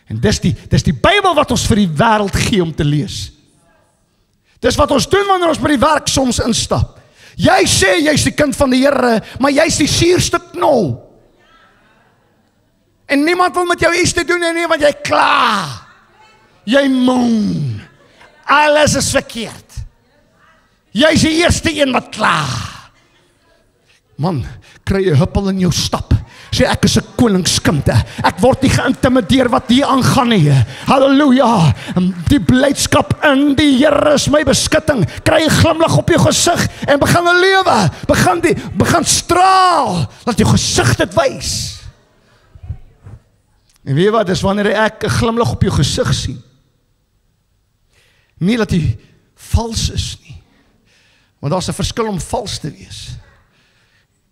En dis die Bybel wat ons vir die wêreld gee om te lees. Dis wat ons doen wanneer ons by die werk soms instap. Jy sê jy's die kind van die Here, maar jy's die suurste knol. En niemand wil met jou iets te doen nie, want jy kla. Jy moan. Alles is verkeerd. Jy's die eerste een wat kla. Man, kry jy huppel in jou stap. Sê ek is 'n koningskind. Ek word nie geïntimideer wat hier aangaan nie. Halleluja. Die blydskap in die Here is my beskutting. Kry 'n glimlag op jou gesig en begin 'n lewe. Begin straal. Laat jou gesig dit wys. En weet wat, dis wanneer ek 'n glimlag op jou gesig sien. Nie dat jy vals is nie. Want daar's 'n verskil om vals te wees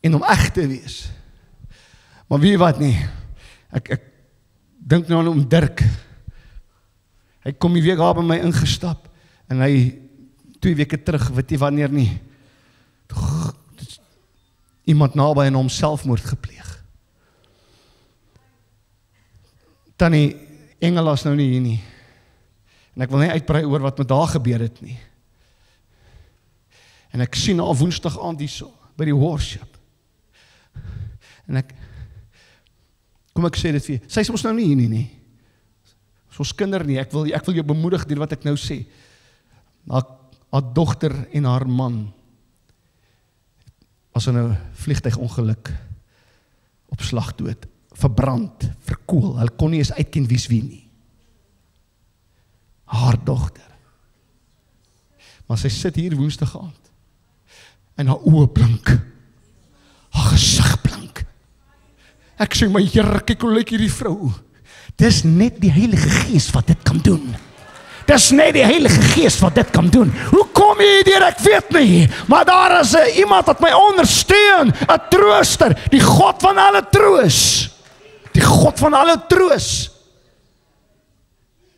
en om eg te wees. Maar weet wat nie, ek dink nou om Dirk. Hy kom die week daar by my ingestap, en hy 2 weke terug, weet jy wanneer nie, iemand naby aan hom selfmoord gepleeg. Tannie Engela is nou nie hier nie, en ek wil nie uitbrei oor wat met haar gebeur het nie. En ek sien haar Woensdag aand hierso, by die worship. En kom ek sê dit vir jy, sy is ons nou nie hier nie. Ons kinder nie, ek wil jou bemoedig deur wat ek nou sê. Haar dogter en haar man was in 'n vliegtuigongeluk op slagdood, verbrand, verkoel. Hulle kon nie eens uitken wie's wie nie. Haar dogter. Maar sy sit hier Woensdag aand en haar oë blink. Haar gesig blink. Ek sê my Here, kyk hoe lyk hierdie vrou. Dis net die Heilige Gees wat dit kan doen. Dis net die Heilige Gees wat dit kan doen. Hoe kom jy hier? Ek weet nie. Maar daar is iemand wat my ondersteun, 'n trooster, die God van alle troos. Die God van alle troos.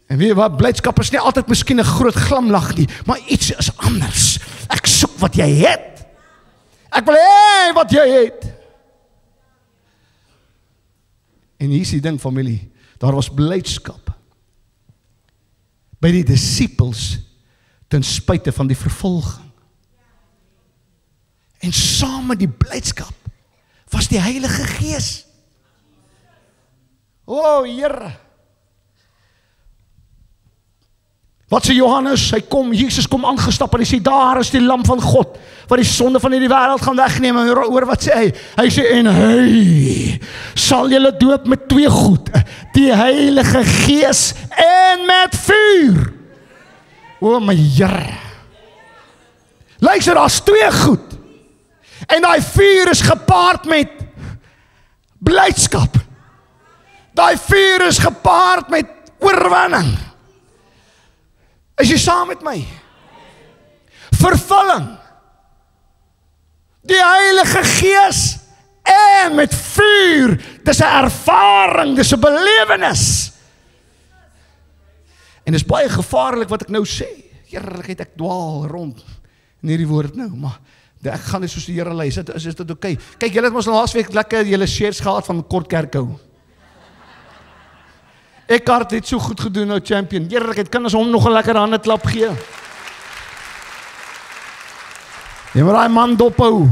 En weet jy wat, blydskap is nie altyd miskien 'n groot glimlag nie, maar iets is anders. Ek soek wat jy het. Ek wil hê wat jy het. En hier is die ding, familie, daar was blydskap by die disippels ten spyte van die vervolging. En saam met die blydskap was die Heilige Gees. O, Here. Wat sê Johannes? Jesus kom aangestap en hy sê, daar is die lam van God, wat die sonde van hierdie wêreld gaan wegneem. En hoor wat sê hy? Hy sê, en hy sal julle doop met 2 goed, die Heilige Gees en met vuur. O my Here. Luister, daar's 2 goed. En daai vuur is gepaard met blydskap. Daai vuur is gepaard met oorwinning. Is jy saam met my? Vervulling. Die Heilige Gees en met vuur. Dis 'n ervaring, dis 'n belewenis. En dis baie gevaarlik wat ek nou sê. Heerlikheid, ek dwaal rond in hierdie woord nou, maar ek gaan net soos die Here lei. Is dit okay? Kyk, julle het ons laasweek lekker julle shares gehad van Kort Kerkhou. Eckhart het so goed gedoen nou, champion. Heerlikheid, kan ons hom nog 'n lekker hande klap gee? Jy moet daai man dophou.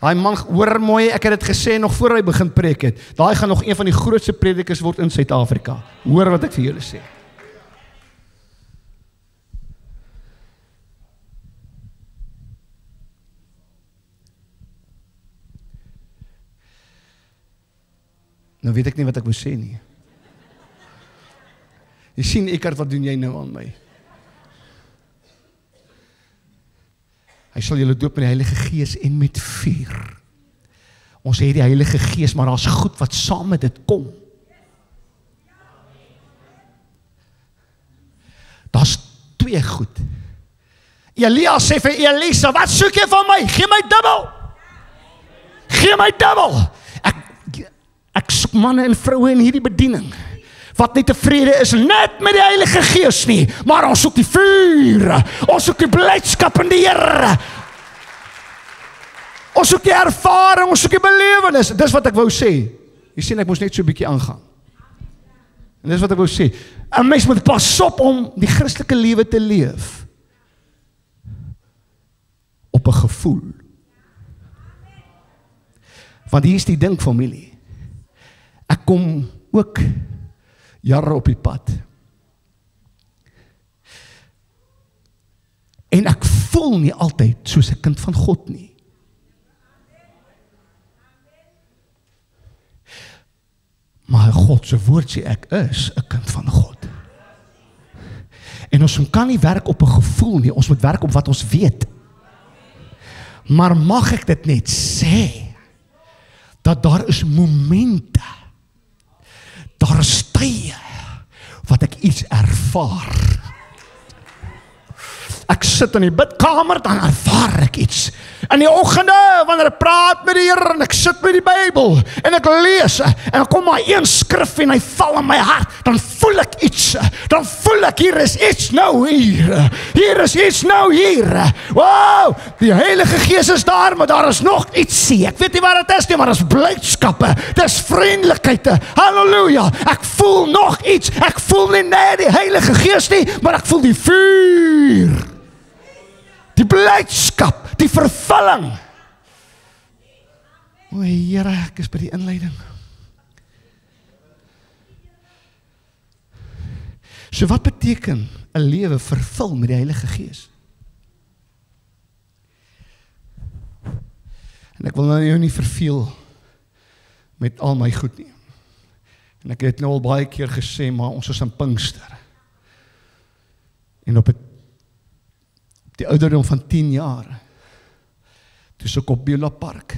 Daai man, hoor mooi, ek het dit gesê nog voor hy begin preek het. Daai gaan nog een van die grootste predikers word in Suid-Afrika. Hoor wat ek vir julle sê. Nou weet ek nie wat ek moet sê nie. Jy sien, Eckhart, wat doen jy nou aan my? Hy sal julle doop met die Heilige Gees en met vuur. Ons het die Heilige Gees, maar daar's goed wat saam met dit kom. Daar's 2 goed. Elia sê vir Elisa, wat soek jy van my? Gee my dubbel. Gee my dubbel. Ek soek manne en vroue in hierdie bediening, wat nie tevrede is net met die Heilige Gees nie, maar ons soek die vuur, ons soek die blydskap in die Here, ons soek die ervaring, ons soek die belewenis. Dis wat ek wou sê. Jy sien, ek moes net so 'n bietjie aangaan. En dis wat ek wou sê. 'n Mens moet pas op om die Christelike lewe te leef op 'n gevoel. Want hier is die ding, familie. Ek kom ook jare op die pad. En ek voel nie altyd soos 'n kind van God nie. Maar God se woord sê ek is 'n kind van God. En ons kan nie werk op 'n gevoel nie, ons moet werk op wat ons weet. Maar mag ek dit net sê, dat daar is momente, daar is tye, wat ek iets ervaar. Ek sit in die bidkamer, dan ervaar ek iets. In die oggende, wanneer ek praat met die Here, en ek sit met die Bybel, en ek lees, en dan kom maar een skrif, en hy val in my hart, dan voel ek iets, dan voel ek, hier is iets nou hier, hier is iets nou hier, wow, die Heilige Gees is daar, maar daar is nog iets, ek weet nie wat het is nie, maar dit is blydskappe, dit is vriendelikheid, halleluja, ek voel nog iets, ek voel nie net die Heilige Gees nie, maar ek voel die vuur, die blydskap, die vervulling. O Here, ek is by die inleiding. So wat beteken 'n lewe vervul met die Heilige Gees? En ek wil nou jou nie verveel met al my goed nie. En ek het nou al baie keer gesê, maar ons is in Pinkster. En op die ouderdom van 10 jaar, toe so ek op Beulah Park,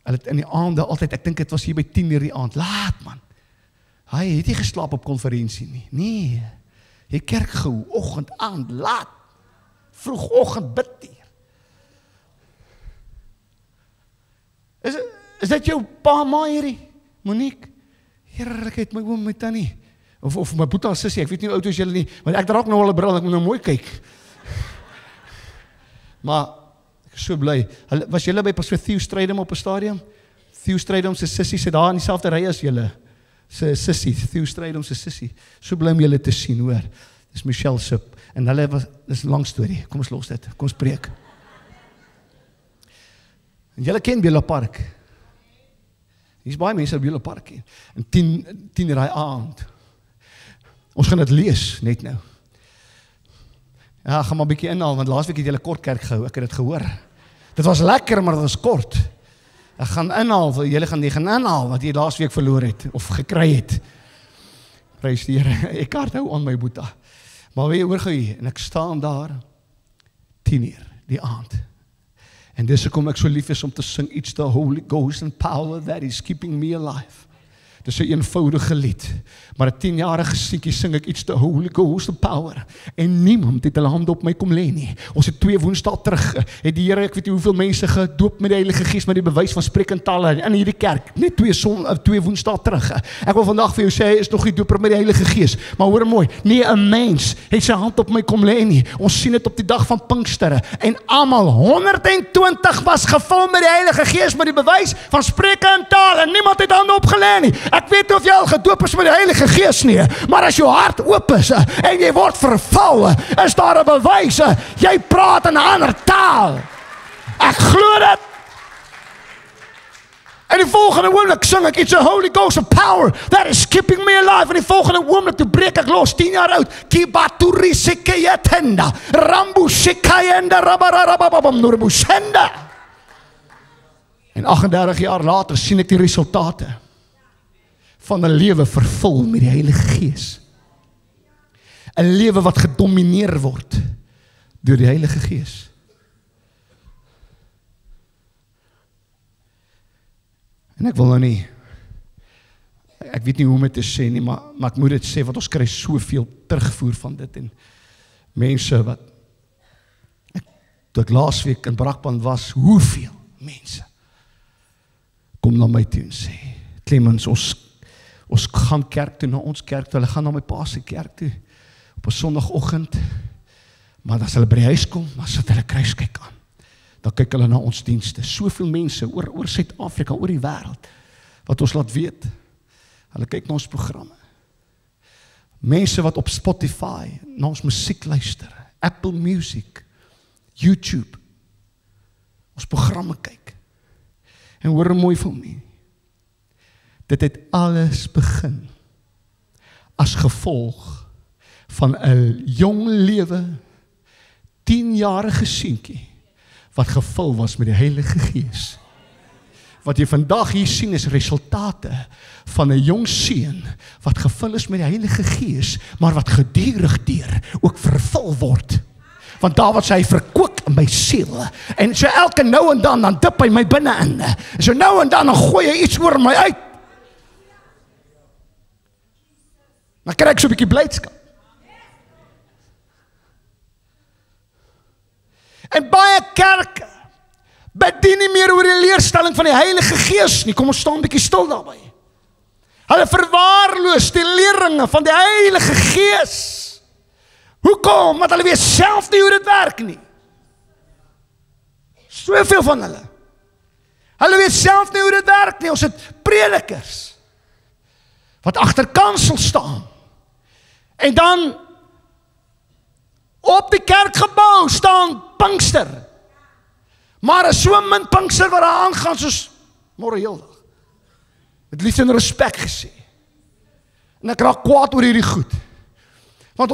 hulle het in die aande altyd, ek dink het was hier by 10 uur die aand, laat man, hy het nie geslaap op konferensie nie, nee, jy kerk gehou, oggend, aand, laat, vroegoggend bid hier. Is dit jou pa, ma hierdie, Monique? Heerlikheid, my oom, my tannie, of my boeta sussie, ek weet nie hoe oud is julle nie, want ek draak nou al 'n bril, ek moet nou mooi kyk. Maar, ek is so bly, was julle by Pastor Theo Strydom op 'n stadium? Theo Strydom se sussie sit daar in dieselfde ry as julle, se sussie, Theo Strydom se sussie, so bly om julle te sien, hoor, dis Michelle Sip, en hulle was, dis 'n lang storie, kom ons los dit, kom ons preek. En julle ken Beulah Park, hier is baie mense op Beulah Park, en 10 uur die aand, ons gaan dit lees, net nou, Ja, ek gaan maar 'n bietjie inhaal, want laasweek het julle kort kerk gehou, ek het dit gehoor. Dit was lekker, maar dit was kort. Ek gaan inhaal, julle gaan nie gaan inhaal, wat jy laasweek verloor het, of gekry het. Prys die Here, ek hou aan my boeta. Maar weer oorgehou, en ek staan daar, 10:00 die aand. En dis hoekom ek so lief is om te sing, It's the Holy Ghost and power that is keeping me alive. Dis 'n eenvoudige lied, maar 'n 10-jarige seentjie sing ek It's the Holy Ghost and power. En niemand het hulle hande op my kom lê nie. Ons het 2 woensdae terug, het die Here, ek weet nie hoeveel mense gedoop met die Heilige Gees met die bewys van spreek in tale in hierdie kerk, net 2 woensdae terug. Ek wil vandag vir jou sê, hy is nog nie doper met die Heilige Gees, maar hoor mooi, nie 'n mens het sy hand op my kom lê nie. Ons sien dit op die dag van Pinkstere, en almal 120 was gevul met die Heilige Gees met die bewys van spreek in tale, en niemand het hande opgelê nie. Ek weet nie of jy al gedoop is met die Heilige Gees nie, maar as jou hart oop is en jy word vervul, is daar 'n bewys, jy praat in 'n ander taal. Ek glo dit. En die volgende oomblik sing ek, It's a Holy Ghost of power that is keeping me alive. En die volgende oomblik toe breek ek los, 10 jaar oud. Kibaturi sekeyatenda, rambu sekayenda, rabarababam, nurbusenda. En 38 jaar later sien ek die resultate van 'n lewe vervul met die Heilige Gees. 'n Lewe wat gedomineer word deur die Heilige Gees. En ek wil nou nie, ek weet nie hoe om dit te sê nie, maar ek moet dit sê, want ons kry soveel terugvoer van dit, en mense wat, toe ek laasweek in Brakpan was, hoeveel mense kom na my toe en sê, Clemens, ons gaan kerk toe, na ons kerk toe, hulle gaan na my pa se kerk toe, op 'n Sondagoggend, maar as hulle by die huis kom, dan sit hulle kruiskyk aan, dan kyk hulle na ons dienste, soveel mense, oor Suid-Afrika, oor die wêreld, wat ons laat weet, hulle kyk na ons programme, mense wat op Spotify, na ons musiek luister, Apple Music, YouTube, ons programme kyk, en hoor mooi van my, dit het alles begin as gevolg van 'n jong lewe, 10-jarige seentjie wat gevul was met die Heilige Gees. Wat jy vandag hier sien is resultate van 'n jong seun wat gevul is met die Heilige Gees, maar wat gedurig deur ook vervul word. Want daar wat hy verkoop in my siel, en so elke nou en dan dip hy my binne in, en so nou en dan gooi hy iets oor my uit. Dan kry ek so 'n bietjie blydskap. En baie kerke bedien nie meer oor die leerstelling van die Heilige Gees nie. Kom ons staan 'n bietjie stil daarby. Hulle verwaarloos die leringe van die Heilige Gees. Hoekom? Want hulle weet self nie hoe dit werk nie. Soveel van hulle. Hulle weet self nie hoe dit werk nie. Ons het predikers wat agter kansel staan. En dan op die kerkgebou staan Pinkster. Maar is so min Pinkster wat daar aangaan soos môre heeldag. Met liefde en respek gesê. En ek raak kwaad oor hierdie goed. Want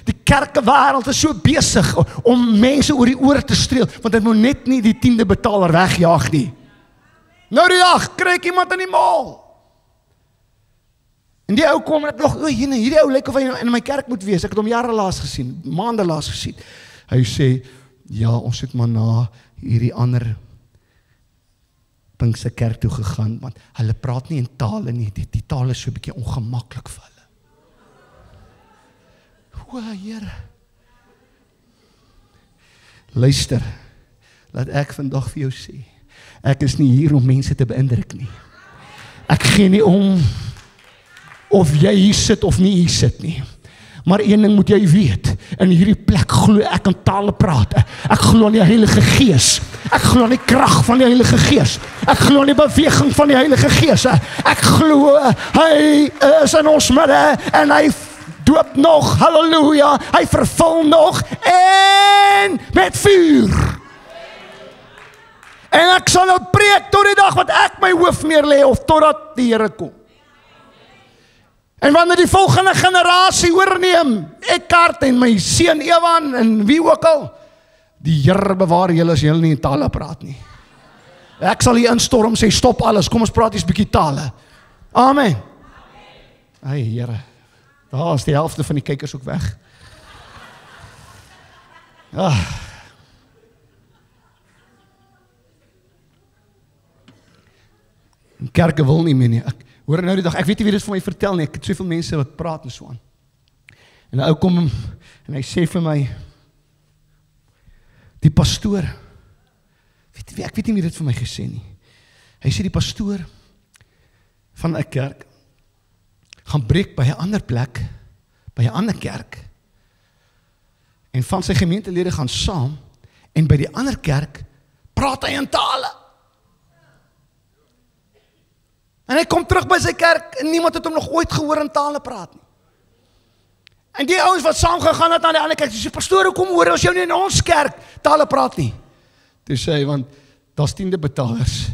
die kerkewêreld is so besig om mense oor die ore te streel, want dit moet net nie die 10de betaler wegjaag nie. Nou die dag kry ek iemand in die mall. En die ou kom en ek nog, hierdie ou lyk of hy in my kerk moet wees. Ek het hom jare laas gesien, maande laas gesien. Hy sê, ja, ons het maar na hierdie ander Pinkse kerk toe gegaan, want hulle praat nie in tale nie, die taal is so 'n bietjie ongemaklik vir hulle. O, Here. Luister, laat ek vandag vir jou sê, ek is nie hier om mense te beïndruk nie. Ek gee nie om of jy hier sit of nie hier sit nie. Maar een ding moet jy weet, in hierdie plek glo ek in tale praat. Ek glo in die Heilige Gees. Ek glo in die krag van die Heilige Gees. Ek glo in die beweging van die Heilige Gees. Ek glo hy is in ons midde en hy doop nog, halleluja, hy vervul nog en met vuur. En ek sal nou preek tot die dag wat ek my hoof neerlê of totdat die Here kom. En wanneer die volgende generasie oorneem, Eckhart en my seun Ewan en wie ook al, die Here bewaar julle as julle nie in tale praat nie. Ek sal hier instorm, sê stop alles, kom ons praat eens 'n bietjie tale. Amen. Ai Here, daar is die helfte van die kykers ook weg. Kerke wil nie meer nie. Ek hoor nou die dag, ek weet nie wie dit vir my vertel nie, ek het soveel mense wat praat en so aan. En 'n ou kom en hy sê vir my, die pastoor, ek weet nie wie dit vir my gesê nie. Hy sê die pastoor van 'n kerk gaan breek by 'n ander plek, by 'n ander kerk. En van sy gemeentelede gaan saam en by die ander kerk praat hy in tale. En hy kom terug by sy kerk en niemand het hom nog ooit gehoor in tale praat nie. En die ouens wat saam gegaan het na die ander kerk, sê pastoor, hoekom hoor ons jou nie in ons kerk tale praat nie? Toe sê hy, want daar's 10de betalers.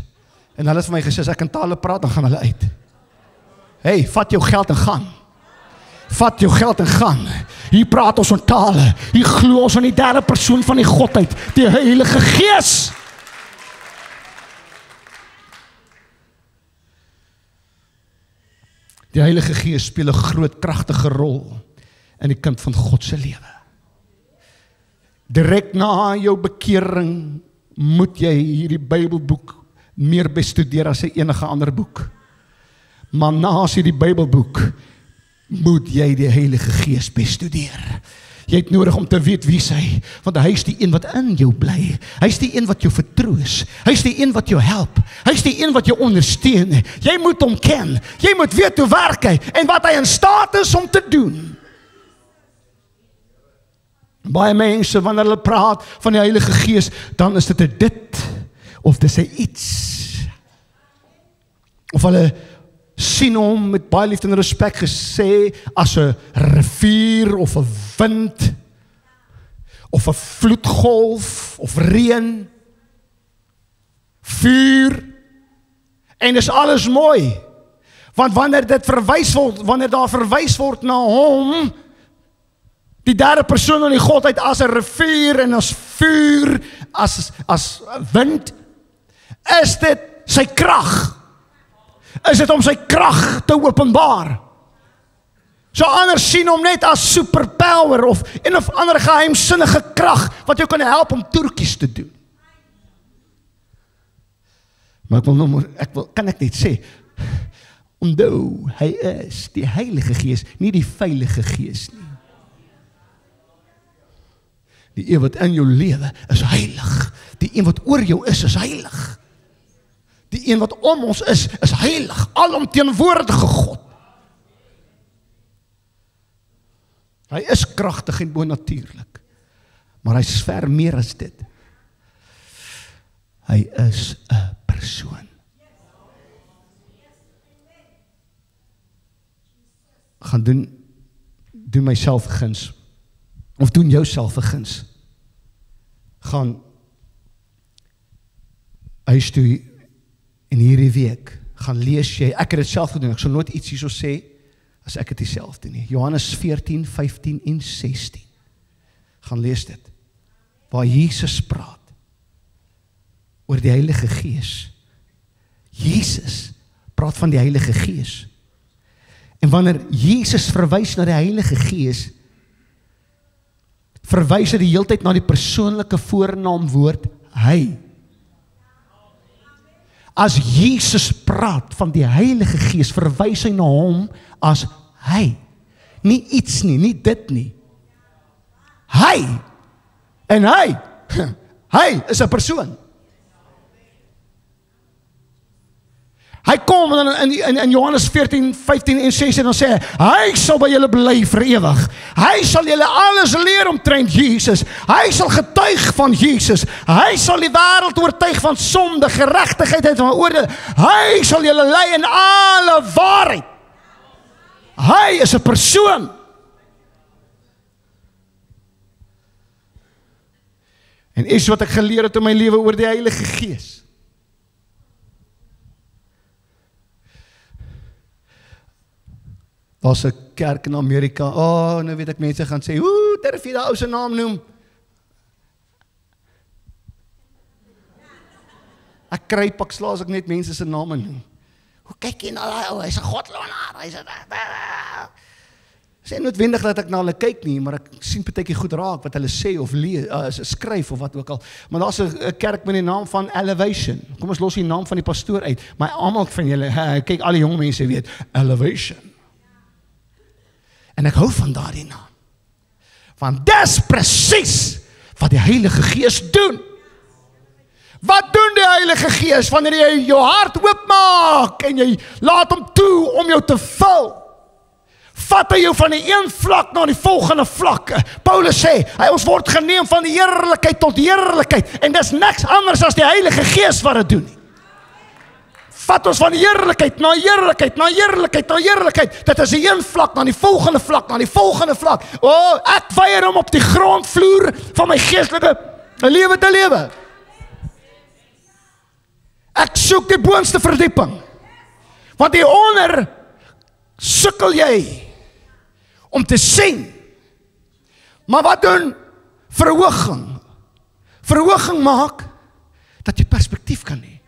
En hulle het vir my gesê, as ek in tale praat, dan gaan hulle uit. Hey, vat jou geld en gaan. Vat jou geld en gaan. Hier praat ons in tale. Hier glo ons aan die derde persoon van die Godheid, die Heilige Gees. Die Heilige Gees speel 'n groot, kragtige rol in die kind van God se lewe. Direk na jou bekering moet jy hierdie Bybelboek meer bestudeer as enige ander boek. Maar na hierdie Bybelboek moet jy die Heilige Gees bestudeer. Jy het nodig om te weet wie hy, want hy is die een wat in jou bly. Hy is die een wat jou vertroos. Hy is die een wat jou help. Hy is die een wat jou ondersteun. Jy moet hom ken. Jy moet weet hoe werk hy en wat hy in staat is om te doen. Baie mense, wanneer hulle praat van die Heilige Gees, dan is dit 'n dit, of dis 'n iets. Of hulle sien hom met baie liefde en respek gesê as 'n rivier of 'n wind of 'n vloedgolf of reën, vuur, en is alles mooi. Want wanneer daar verwys word na hom, die derde persoon van die Godheid as 'n rivier en as vuur, as wind, is dit sy krag. Is dit om sy krag te openbaar. So anders sien hom net as superpower of een of ander geheimsinnige krag wat jou kan help om toertjies te doen. Maar kan ek net sê, onthou, hy is die Heilige Gees, nie die Veilige Gees nie. Die een wat in jou lewe is heilig. Die een wat oor jou is heilig. Die een wat om ons is heilig, alomteenwoordige God. Hy is kragtig en bonatuurlik, maar hy is ver meer as dit. Hy is 'n persoon. Gaan doen myself 'n guns, of doen jouself 'n guns. Gaan huis toe en hierdie week gaan lees jy, ek het dit self gedoen, ek sal nooit iets hierso sê as ek dit self doen nie. Johannes 14, 15 en 16. Gaan lees dit. Waar Jesus praat oor die Heilige Gees. Jesus praat van die Heilige Gees. En wanneer Jesus verwys na die Heilige Gees, verwys hy die heeltyd na die persoonlike voornaamwoord hy. As Jesus praat van die Heilige Gees, verwys hy na hom as hy. Nie iets nie, nie dit nie. Hy. En hy is 'n persoon. Hy kom in Johannes 14, 15 en 16 en sê, hy sal by julle bly vir ewig. Hy sal julle alles leer omtrent Jesus. Hy sal getuig van Jesus. Hy sal die wêreld oortuig van sonde, geregtigheid en van oordeel. Hy sal julle lei in alle waarheid. Hy is 'n persoon. En iets wat ek geleer het in my lewe oor die Heilige Gees. Daar's 'n kerk in Amerika. Nou weet ek mense gaan sê, durf jy daai ou se naam noem? Ek kry pak slaas as ek net mense se name noem. Hoe kyk jy na daai ou? Hy's 'n godlonaar. Hy's 'n sê noodwendig dat ek na hulle kyk nie, maar ek sien partykie goed raak wat hulle sê of skryf of wat ook al. Maar daar's 'n kerk met die naam van Elevation. Kom ons los die naam van die pastoor uit. Maar almal van julle, kyk al die jong mense weet, Elevation. En ek hou van daardie naam. Want dis presies wat die Heilige Gees doen. Wat doen die Heilige Gees wanneer jy jou hart oopmaak en jy laat hom toe om jou te vul? Vat hy jou van die een vlak na die volgende vlak. Paulus sê, ons word geneem van die heerlikheid tot heerlikheid. En dis niks anders as die Heilige Gees wat dit doen. Vat ons van heerlikheid na heerlikheid, na heerlikheid, na heerlikheid. Dit is die een vlak na die volgende vlak, na die volgende vlak. Ek weier om op die grondvloer van my geestelike lewe te lewe. Ek soek die boonste verdieping. Want hieronder sukkel jy om te sien. Maar wat doen verhoging? Verhoging maak dat jy perspektief kan hê.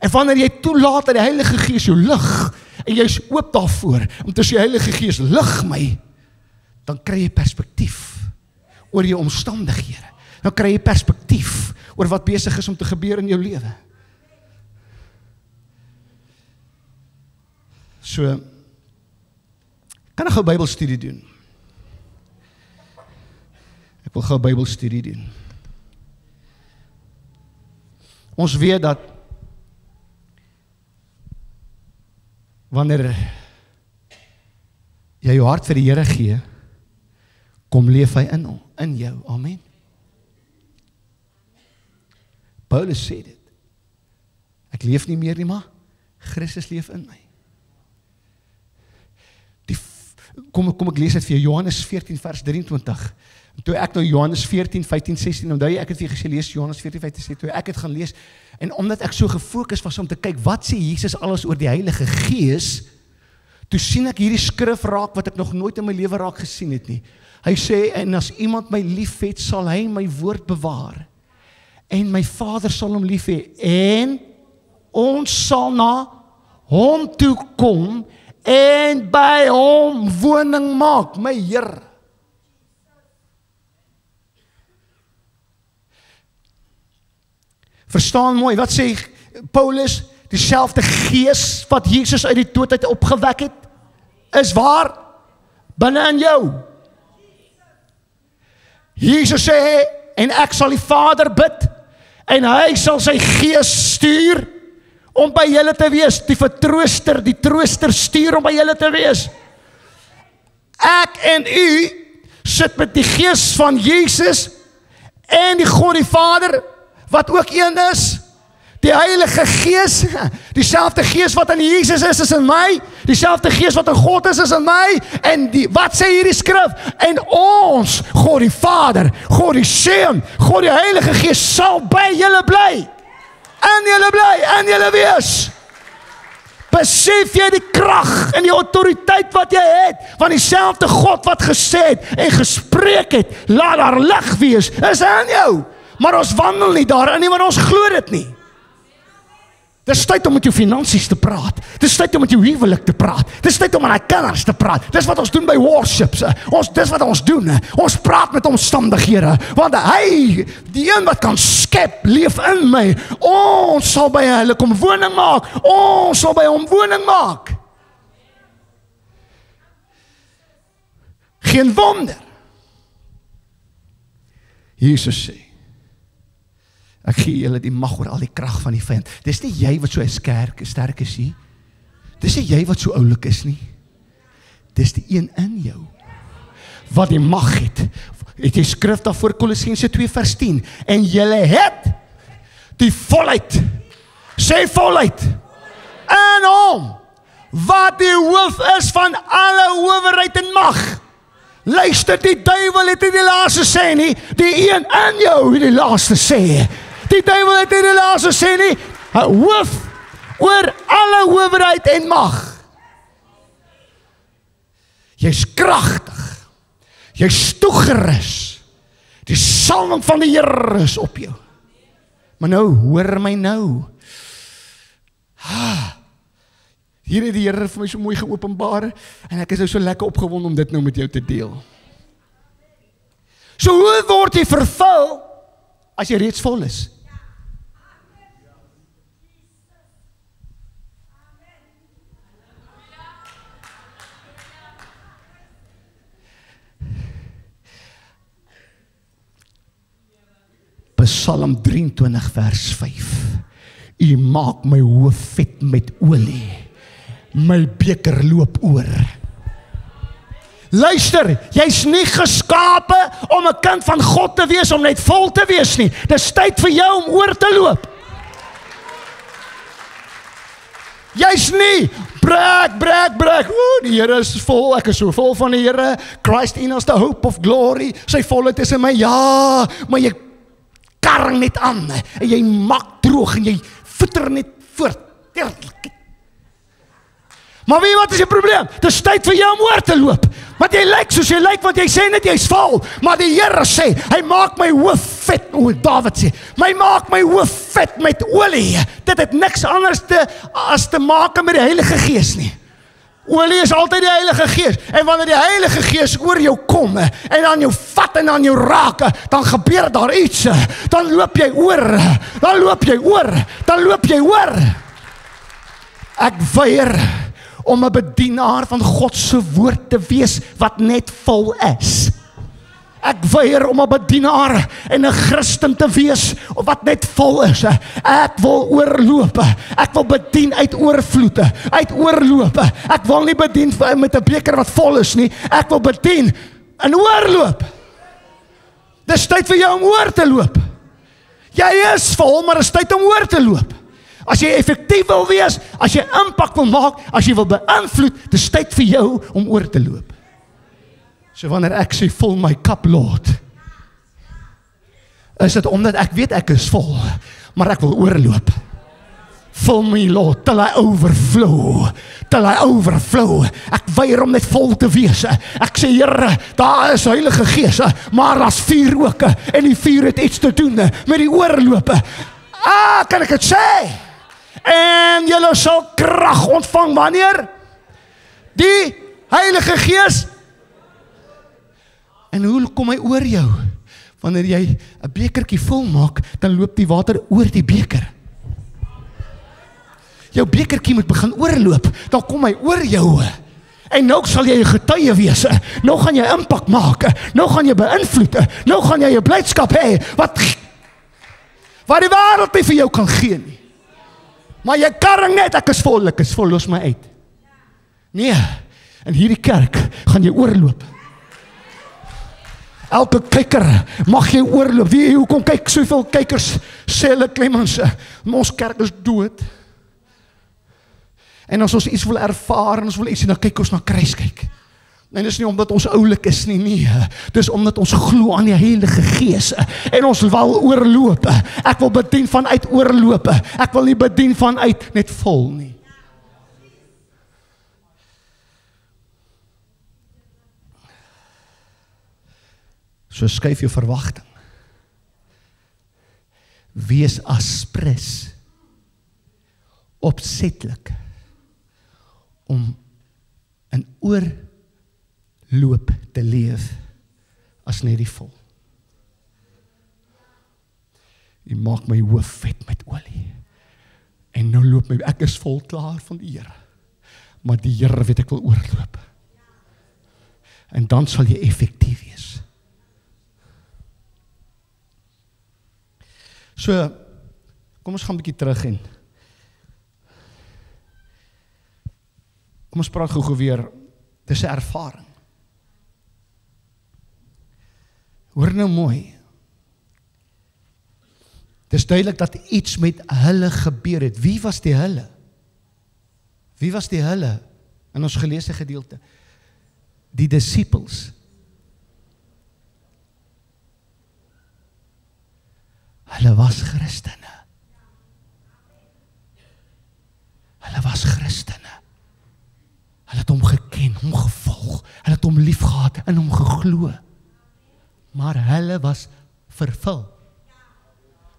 En wanneer jy toelaat dat die Heilige Gees jou lig en jy is oop daarvoor, om te sê Heilige Gees lig my, dan kry jy perspektief oor jou omstandighede. Dan kry jy perspektief oor wat besig is om te gebeur in jou lewe. So, kan ek gou Bybelstudie doen? Ek wil gou Bybelstudie doen. Ons weet dat wanneer jy jou hart vir die Here gee, kom leef hy in jou. Amen. Paulus sê dit. Ek leef nie meer nie, maar Christus leef in my. Kom ek lees dit vir jou, Johannes 14 vers 23. Toe ek nou Johannes 14, 15, 16, onthou jy, ek het vir gesê lees Johannes 14, 15, 16, toe ek het gaan lees, en omdat ek so gefokus was om te kyk, wat sê Jesus alles oor die Heilige Gees, toe sien ek hierdie skrif raak, wat ek nog nooit in my lewe raak gesien het nie. Hy sê, en as iemand my lief het, sal hy my woord bewaar, en my Vader sal hom lief hê, en ons sal na hom toe kom, en by hom woning maak, my Here. Verstaan mooi, wat sê Paulus? Dieselfde Gees wat Jesus uit die dood uit opgewek het, is waar? Binne in jou. Jesus sê, en ek sal die Vader bid, en hy sal sy Gees stuur, om by julle te wees, die vertrooster, die trooster stuur om by julle te wees. Ek en u sit met die Gees van Jesus en die God die Vader, wat ook een is, die Heilige Gees, dieselfde Gees wat in Jesus is in my, dieselfde Gees wat in God is in my, en wat sê hierdie skrif? En ons, God die Vader, God die Seun, God die Heilige Gees sal by julle bly. En julle bly, en julle wees. Besef jy die krag en die autoriteit wat jy het, van dieselfde God wat gesê het en gespreek het, laat daar lig wees, is in jou. Maar ons wandel nie daarin nie, want ons glo dit nie. Dis tyd om met jou finansies te praat. Dis tyd om met jou huwelik te praat. Dis tyd om met die kinders te praat. Dis wat ons doen by worships. Dis wat ons doen. Ons praat met omstandighede. Want hy, die een wat kan skep, leef in my. Ons sal by hulle kom woning maak. Ons sal by hom woning maak. Geen wonder. Jesus sê, ek gee julle die mag oor al die krag van die vyand. Dis nie jy wat so sterk is nie. Dis nie jy wat so oulik is nie. Dis die een in jou wat die mag het. Het jy skrif daarvoor Kolossense 2 vers 10. En julle het die volheid. Sê volheid. In hom wat die hoof is van alle owerheid en mag. Luister, die duiwel het nie die laaste sê nie. Die een in jou het die laaste sê. Die duiwel het nie die laaste sê nie. Hoof oor alle owerheid en mag. Jy's kragtig. Jy's toegerus. Die salwing van die Here is op jou. Maar nou, hoor my nou. Hier het die Here vir my so mooi geopenbaar, en ek is nou so lekker opgewonde om dit nou met jou te deel. So hoe word jy vervul, as jy reeds vol is? Psalm 23 vers 5. U maak my hoof vet met olie. My beker loop oor. Luister, jy's nie geskape om 'n kind van God te wees, om net vol te wees nie. Dis tyd vir jou om oor te loop. Jy's nie brag. Die Here is vol, ek is so vol van die Here. Christ in us, the hope of glory. Sy volheid is in my, ja, maar jy karring net aan, en jy maak droog, en jy voeter net voort. Maar weet jy wat is die probleem? Dis tyd vir jou om oor te loop. Want jy lyk soos jy lyk, want jy sê net jy's vol. Maar die Here sê, hy maak my hoof vet, o Dawid sê, hy maak my hoof vet met olie. Dit het niks anders as te maak met die Heilige Gees nie. Olie is altyd die Heilige Gees. En wanneer die Heilige Gees oor jou kom, en aan jou vat en aan jou raak, dan gebeur daar iets. Dan loop jy oor. Dan loop jy oor. Ek weier om 'n bedienaar van God se woord te wees wat net vol is. Ek weier om 'n bedienaar en 'n Christen te wees wat net vol is. Ek wil oorloop. Ek wil bedien uit oorvloed, uit oorloop. Ek wil nie bedien met 'n beker wat vol is nie. Ek wil bedien in oorloop. Dis tyd vir jou om oor te loop. Jy is vol, maar dis tyd om oor te loop. As jy effektief wil wees, as jy impak wil maak, as jy wil beïnvloed, dis tyd vir jou om oor te loop. So wanneer ek sê, vul my kap, Lord, is dit omdat ek weet ek is vol, maar ek wil oorloop. Vul my, Lord, till I overflow. Ek weier om net vol te wees. Ek sê, Here, daar is Heilige Gees, maar daar's vuur ook, en die vuur het iets te doen met die oorloop. Kan ek het sê? En julle sal krag ontvang, wanneer? Die Heilige Gees. En hoe kom hy oor jou? Wanneer jy 'n bekertjie vol maak, dan loop die water oor die beker. Jou bekertjie moet begin oorloop, dan kom hy oor jou. En nou sal jy 'n getuie wees. Nou gaan jy impak maak. Nou gaan jy beïnvloed. Nou gaan jy 'n blydskap hê wat die wêreld nie vir jou kan gee nie. Maar jy karring net, ek is vol, los my uit. Nee, in hierdie kerk gaan jy oorloop. Elke kyker mag jy oorloop. Wie, hoekom kyk soveel kykers, sê hulle Clemens, ons kerk is dood. En as ons iets wil ervaar, en ons wil iets, dan kyk ons na kruis kyk. En dis nie omdat ons oulik is nie, dis omdat ons glo aan die Heilige Gees, en ons wil oorloop. Ek wil bedien vanuit oorloop. Ek wil nie bedien vanuit net vol nie. So skuif jou verwagting. Wees aspres, opsetlik, om in oorloop te leef, as net die vol. Jy maak my hoof vet met olie, en nou loop my, ek is vol klaar van die Here, maar die Here weet ek wil oorloop, en dan sal jy effektief wees. So, kom ons gaan 'n bietjie terug en kom ons praat gou weer, dis 'n ervaring. Hoor nou mooi. Dis duidelik dat iets met hulle gebeur het. Wie was die hulle? Wie was die hulle? In ons geleesde gedeelte. Die disippels. Hulle was Christene. Hulle was Christene. Hulle het hom geken, hom gevolg. gevolg. Hulle het hom lief gehad en hom geglo. Maar hulle was vervul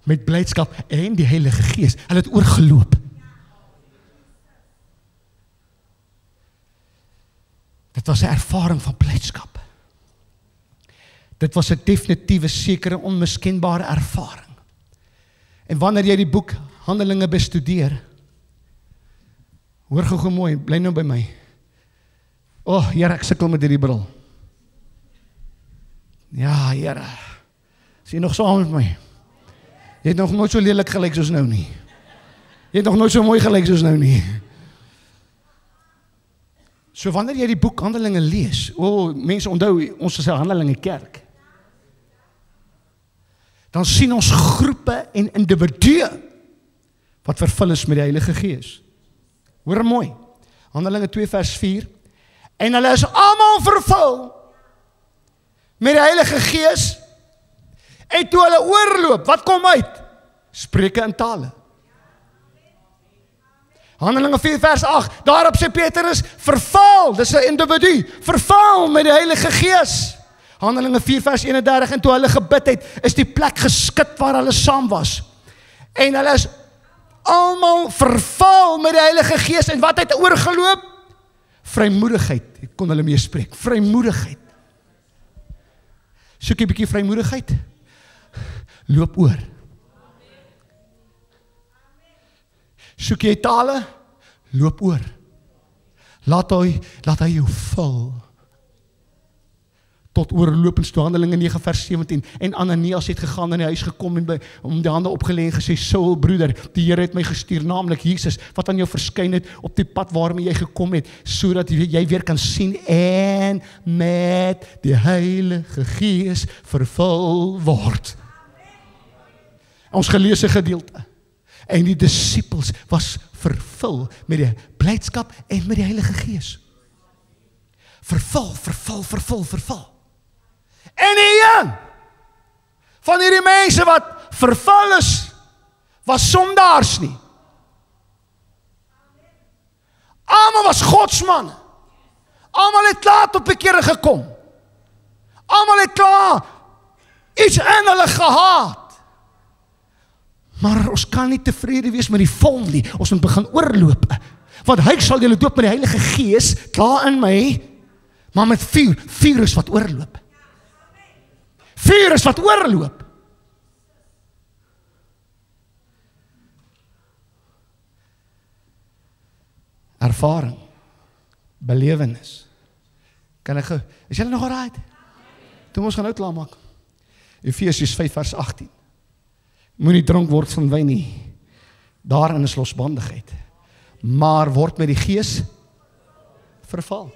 met blydskap en die Heilige Gees. Hulle het oorgeloop. Dit was 'n ervaring van blydskap. Dit was 'n definitiewe, sekere, onmiskenbare ervaring. En wanneer jy die boek Handelinge bestudeer, hoor gou mooi, bly nou by my. Here, ek sukkel met hierdie bril. Ja, Here, is jy nog saam met my? Jy het nog nooit so lelik gelyk soos nou nie. Jy het nog nooit so mooi gelyk soos nou nie. So wanneer jy die boek Handelinge lees, mense onthou, ons is 'n Handelinge kerk, dan sien ons groepe en individue wat vervul is met die Heilige Gees. Hoor mooi, Handelinge 2 vers 4, en hulle is almal vervul met die Heilige Gees, en toe hulle oorloop, wat kom uit? Spreuke in tale. Handelinge 4 vers 8, daarop sê Petrus, vervul, dis 'n individu, vervul met die Heilige Gees. Handelinge 4 vers 31, en toe hulle gebid het, is die plek geskit waar hulle saam was. En hulle is almal vervul met die Heilige Gees, en wat het oorgeloop? Vrymoedigheid, ek kon hulle mee spreek, vrymoedigheid. Soek jy 'n bietjie vrymoedigheid? Loop oor. Soek jy tale? Loop oor. Laat hy jou vul. Tot oorlopends toe, Handelinge 9 vers 17, en Ananias het gegaan in die huis gekom en om die hande opgelê en gesê, Saul broeder, die Here het my gestuur, naamlik Jesus, wat aan jou verskyn het op die pad waarmee jy gekom het, sodat jy weer kan sien en met die Heilige Gees vervul word. Ons geleesde gedeelte. En die disippels was vervul met die blydskap en met die Heilige Gees. Vervul. En een van hierdie mense wat vervul is, was sondaars nie. Almal was godsmanne. Almal het klaar tot bekering gekom. Almal het klaar iets in hulle gehad. Maar ons kan nie tevrede wees met die vol nie. Ons moet begin oorloop. Want hy sal julle doop met die Heilige Gees, klaar in my, maar met vuur. Vuur is wat oorloop. Vuur is wat oorloop. Ervaring. Belewenis. Is julle nog alright? Toe ons gaan nou klaar maak. Efesiërs 5 vers 18. Moenie dronk word van wyn nie. Daarin is losbandigheid. Maar word met die Gees vervul.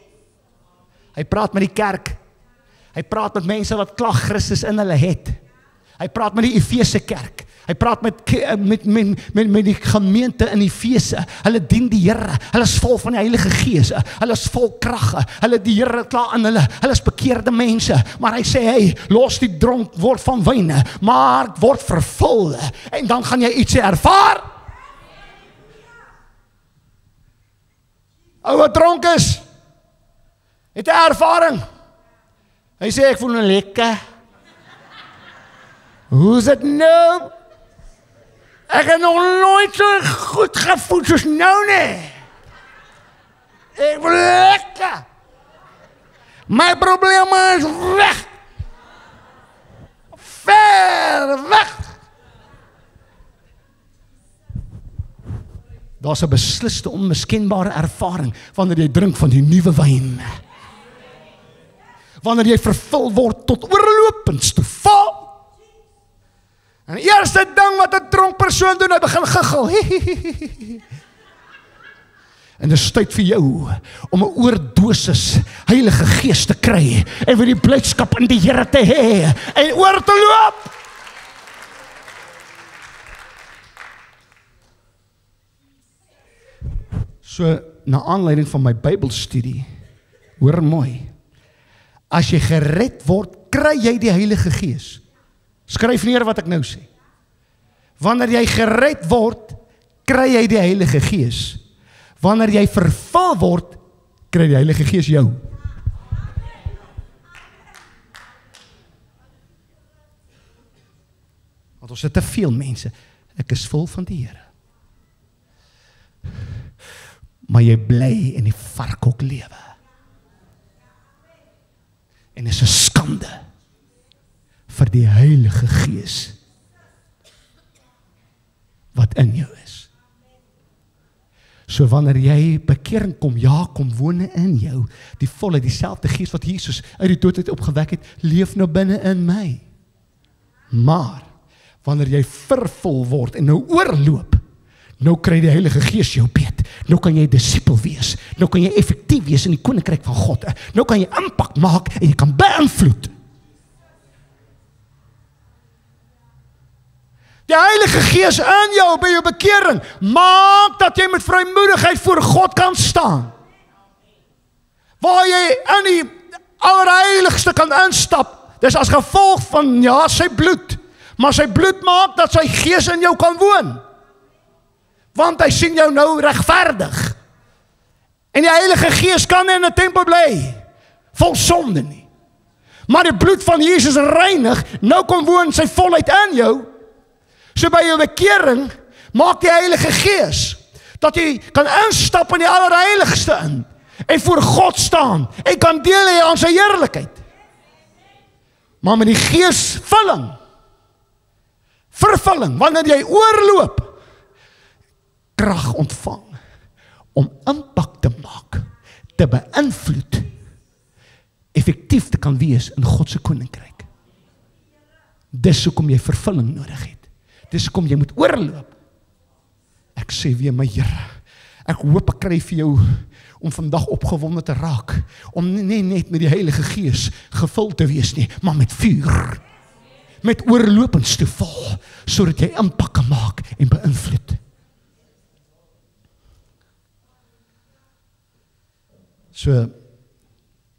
Hy praat met die kerk. Hy praat met mense wat klag Christus in hulle het. Hy praat met die Efese kerk. Hy praat met die gemeente in Efese. Hulle dien die Here. Hulle is vol van die Heilige Gees. Hulle is vol krag. Hulle die Here klaar in hulle. Hulle is bekeerde mense. Maar hy sê, hey, los die dronk word van wyn, maar word vervul. En dan gaan jy iets ervaar. Ou wat dronk is, het 'n ervaring. Hy sê, ek voel nou lekker. Hoe is dit nou? Ek het nog nooit so goed gevoel soos nou nie. Ek voel lekker. My probleme is weg. Ver weg. Daar's 'n besliste, onmiskenbare ervaring wanneer jy drink van die nuwe wyn. Wanneer jy vervul word tot oorlopends toe val. En die eerste ding wat 'n dronk persoon doen, hy begin giggel. En dit is tyd vir jou om 'n oordosis Heilige Gees te kry en vir die blydskap in die Here te hê en oor te loop. So, na aanleiding van my Bybelstudie, hoor mooi, as jy gered word, kry jy die Heilige Gees. Skryf neer wat ek nou sê. Wanneer jy gered word, kry jy die Heilige Gees. Wanneer jy vervul word, kry die Heilige Gees jou. Want ons het te veel mense, ek is vol van die Here. Maar jy bly in die varkhok lewe. En is 'n skande vir die Heilige Gees wat in jou is. So wanneer jy bekering kom, kom woon in jou, die volle, dieselfde Gees wat Jesus uit die dood uit opgewek het, leef nou binne in my. Maar wanneer jy vervul word en nou oorloop, nou kry die Heilige Gees jou beet. Nou kan jy disipel wees. Nou kan jy effektief wees in die koninkryk van God. Nou kan jy impak maak en jy kan beïnvloed. Die Heilige Gees in jou by jou bekering maak dat jy met vrymoedigheid voor God kan staan. Waar jy in die allerheiligste kan instap. Dis as gevolg van sy bloed. Maar sy bloed maak dat sy Gees in jou kan woon. Want hy sien jou nou regverdig. En die Heilige Gees kan in 'n tempel bly, vol sonde nie. Maar die bloed van Jesus reinig, nou kom woon sy volheid in jou. So by jou bekering, maak die Heilige Gees, dat jy kan instap in die allerheiligste in, en voor God staan, en kan deel hê aan sy heerlikheid. Maar met die Gees vervulling, wanneer jy oorloop, krag ontvang, om impak te maak, te beïnvloed, effektief te kan wees in God se koninkryk. Dis hoekom jy vervulling nodig het. Dis hoekom jy moet oorloop. Ek sê weer my Here, ek hoop ek kry vir jou om vandag opgewonde te raak, om nie net met die Heilige Gees gevul te wees nie, maar met vuur, met oorlopends te vol, sodat jy impak kan maak en beïnvloed. So,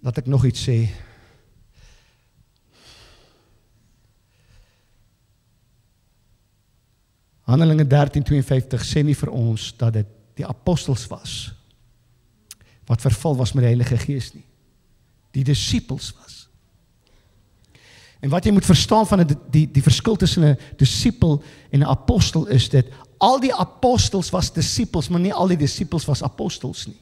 laat ek nog iets sê. Handelinge 13:52 sê nie vir ons dat dit die apostels was wat vervul was met die Heilige Gees nie. Die disipels was. En wat jy moet verstaan van die verskil tussen 'n disipel en 'n apostel is dit, al die apostels was disipels, maar nie al die disipels was apostels nie.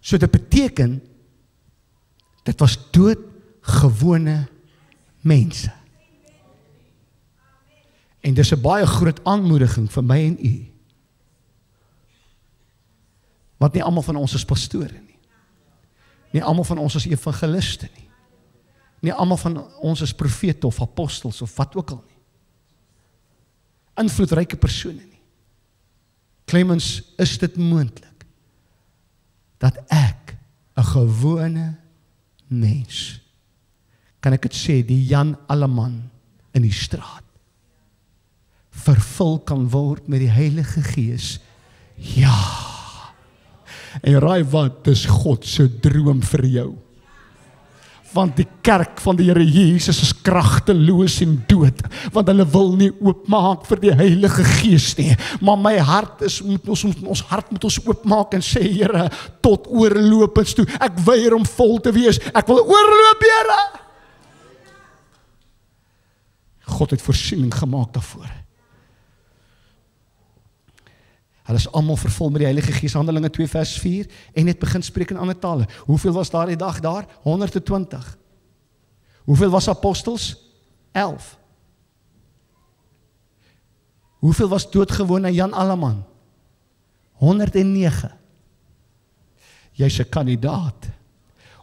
So dit beteken, dit was doodgewone mense. En dis 'n baie groot aanmoediging vir my en u. Want nie almal van ons is pastore nie. Nie almal van ons is evangeliste nie. Nie almal van ons is profete of apostels of wat ook al nie. Invloedryke persone nie. Clemens, is dit moontlik dat ek 'n gewone mens, kan ek dit sê, die Jan Alleman in die straat, vervul kan word met die Heilige Gees? Ja. En raai wat, dis God se droom vir jou. Want die kerk van die Here Jesus is kragteloos en dood, want hulle wil nie oopmaak vir die Heilige Gees nie. Maar my hart is, ons hart moet ons oopmaak en sê, Here, tot oorlopends toe. Ek weier om vol te wees. Ek wil oorloop, Here. God het voorsiening gemaak daarvoor. Hulle is almal vervul met die Heilige Gees, Handelinge 2 vers 4, en het begin spreek in ander tale. Hoeveel was daar die dag daar? 120. Hoeveel was apostels? 11. Hoeveel was doodgewone Jan Alleman? 109. Jy's 'n kandidaat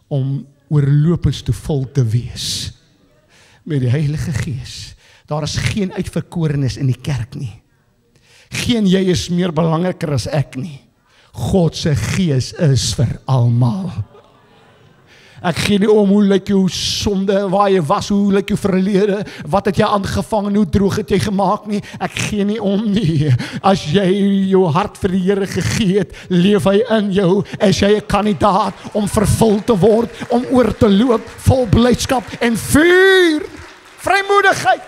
om oorlopends te vol te wees met die Heilige Gees. Daar is geen uitverkorenes in die kerk nie. Geen jy is meer belangriker as ek nie. God se Gees is vir almal. Ek gee nie om hoe lyk jou sonde, waar jy was, hoe lyk jou verlede, wat het jy aangevang en hoe droog het jy gemaak nie. Ek gee nie om nie. As jy jou hart vir die Here gegee het, leef hy in jou, is jy 'n kandidaat om vervul te word, om oor te loop, vol blydskap en vuur, vrymoedigheid.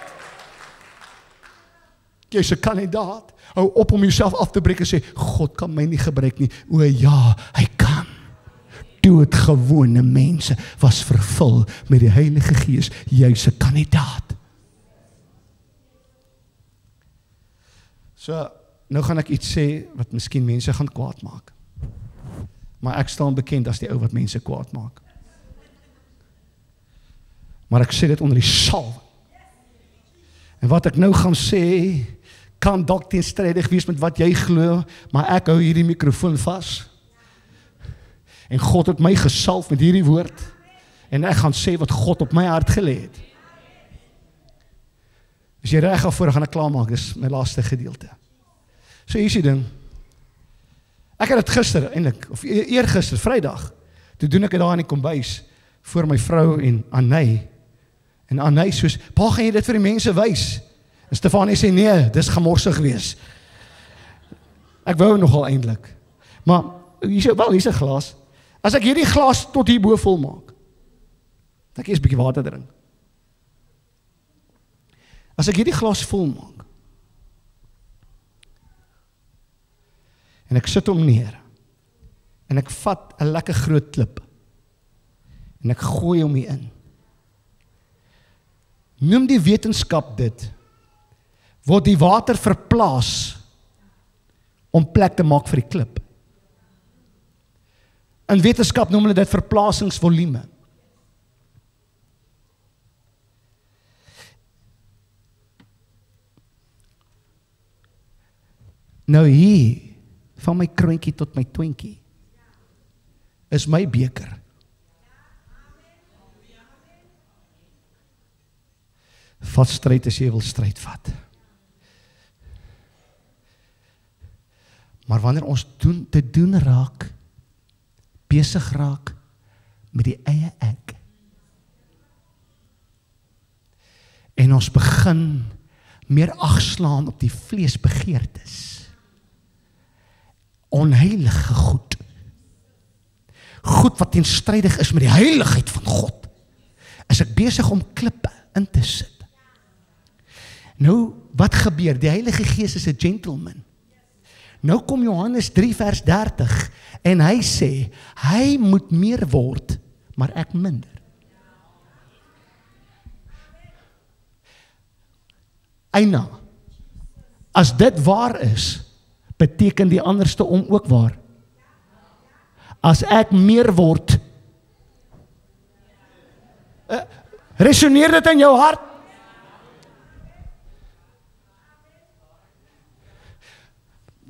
Jy's 'n kandidaat. Hou op om jouself af te breek en sê, God kan my nie gebruik nie. O ja, hy kan. doodgewone mense was vervul met die Heilige Gees, jy's 'n kandidaat. So, nou gaan ek iets sê wat miskien mense gaan kwaad maak. Maar ek staan bekend as die ou wat mense kwaad maak. Maar ek sê dit onder die salwing. En wat ek nou gaan sê, kan dalk teenstrydig wees met wat jy glo, maar ek hou hierdie mikrofoon vas. En God het my gesalf met hierdie woord. En ek gaan sê wat God op my hart gelê het. As jy reg voor gaan ek klaarmaak, dis my laaste gedeelte. So hier is die ding. Ek het dit gister eintlik, of eergister, Vrydag, toe doen ek dit daar in die kombuis, voor my vrou en Annay. En Annay soos, pa, gaan jy dit vir die mense wys? En Stefanie sê, nee, dis gemorsig wees. Ek wou nogal eintlik. Maar, hier is 'n glas. As ek hierdie glas tot hierbo vol maak, dan ek eers 'n bietjie water drink. As ek hierdie glas vol maak, en ek sit hom neer, en ek vat 'n lekker groot klip, en ek gooi hom hier in. Noem die wetenskap dit, word die water verplaas, om plek te maak vir die klip. In wetenskap noem hulle dit verplasingsvolume. Nou hier, van my kroontjie tot my twinkie, is my beker. Vat stryd as jy wil stryd vat. Maar wanneer ons te doen raak, besig raak met die eie ek, en ons begin meer agslaan op die vleesbegeertes, onheilige goed, goed wat teenstrydig is met die heiligheid van God, is ek besig om klippe in te sit. Nou, wat gebeur? Die Heilige Gees is 'n gentleman. Nou kom Johannes 3 vers 30 en hy sê, hy moet meer word, maar ek minder. Eina, as dit waar is, beteken die anderste om ook waar. As ek meer word, resoneer dit in jou hart?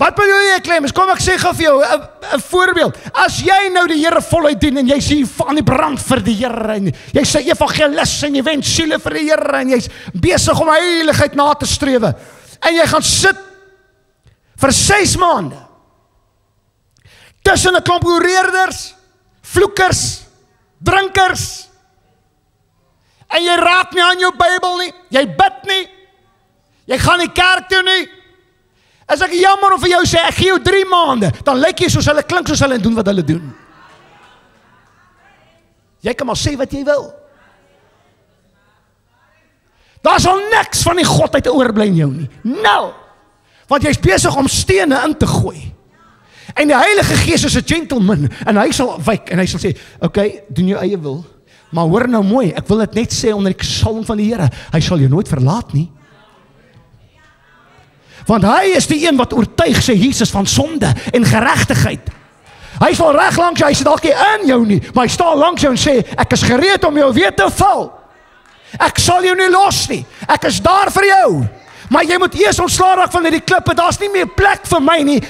Wat bedoel jy, Clemens? Kom ek sê gou vir jou 'n voorbeeld. As jy nou die Here voluit dien en jy sien van die brand vir die Here en jy sê evangelis en jy wen siele vir die Here en jy's besig om heiligheid na te strewe en jy gaan sit vir 6 maande tussen 'n klomp hoereerders, vloekers, drinkers en jy raak nie aan jou Bybel nie, jy bid nie, jy gaan nie kerk toe nie. As ek jammer om vir jou sê, ek gee jou 3 maande, dan lyk jy soos hulle, klink soos hulle en doen wat hulle doen. Jy kan maar sê wat jy wil. Daar sal niks van die godheid oorbly in jou nie. Nou, want jy's besig om stene in te gooi. En die Heilige Gees is 'n gentleman, en hy sal wyk, en hy sal sê, okay, doen jou eie wil, maar hoor nou mooi, ek wil dit net sê onder die salwing van die Here, hy sal jou nooit verlaat nie. Want hy is die een wat oortuig sê Jesus van sonde en geregtigheid. Hy sal reg langs jou, hy sit dalk nie in jou nie, maar hy staan langs jou en sê, ek is gereed om jou weer te val. Ek sal jou nie los nie. Ek is daar vir jou. Maar jy moet eers ontslae raak van hierdie klippe. Daar's nie meer plek vir my nie.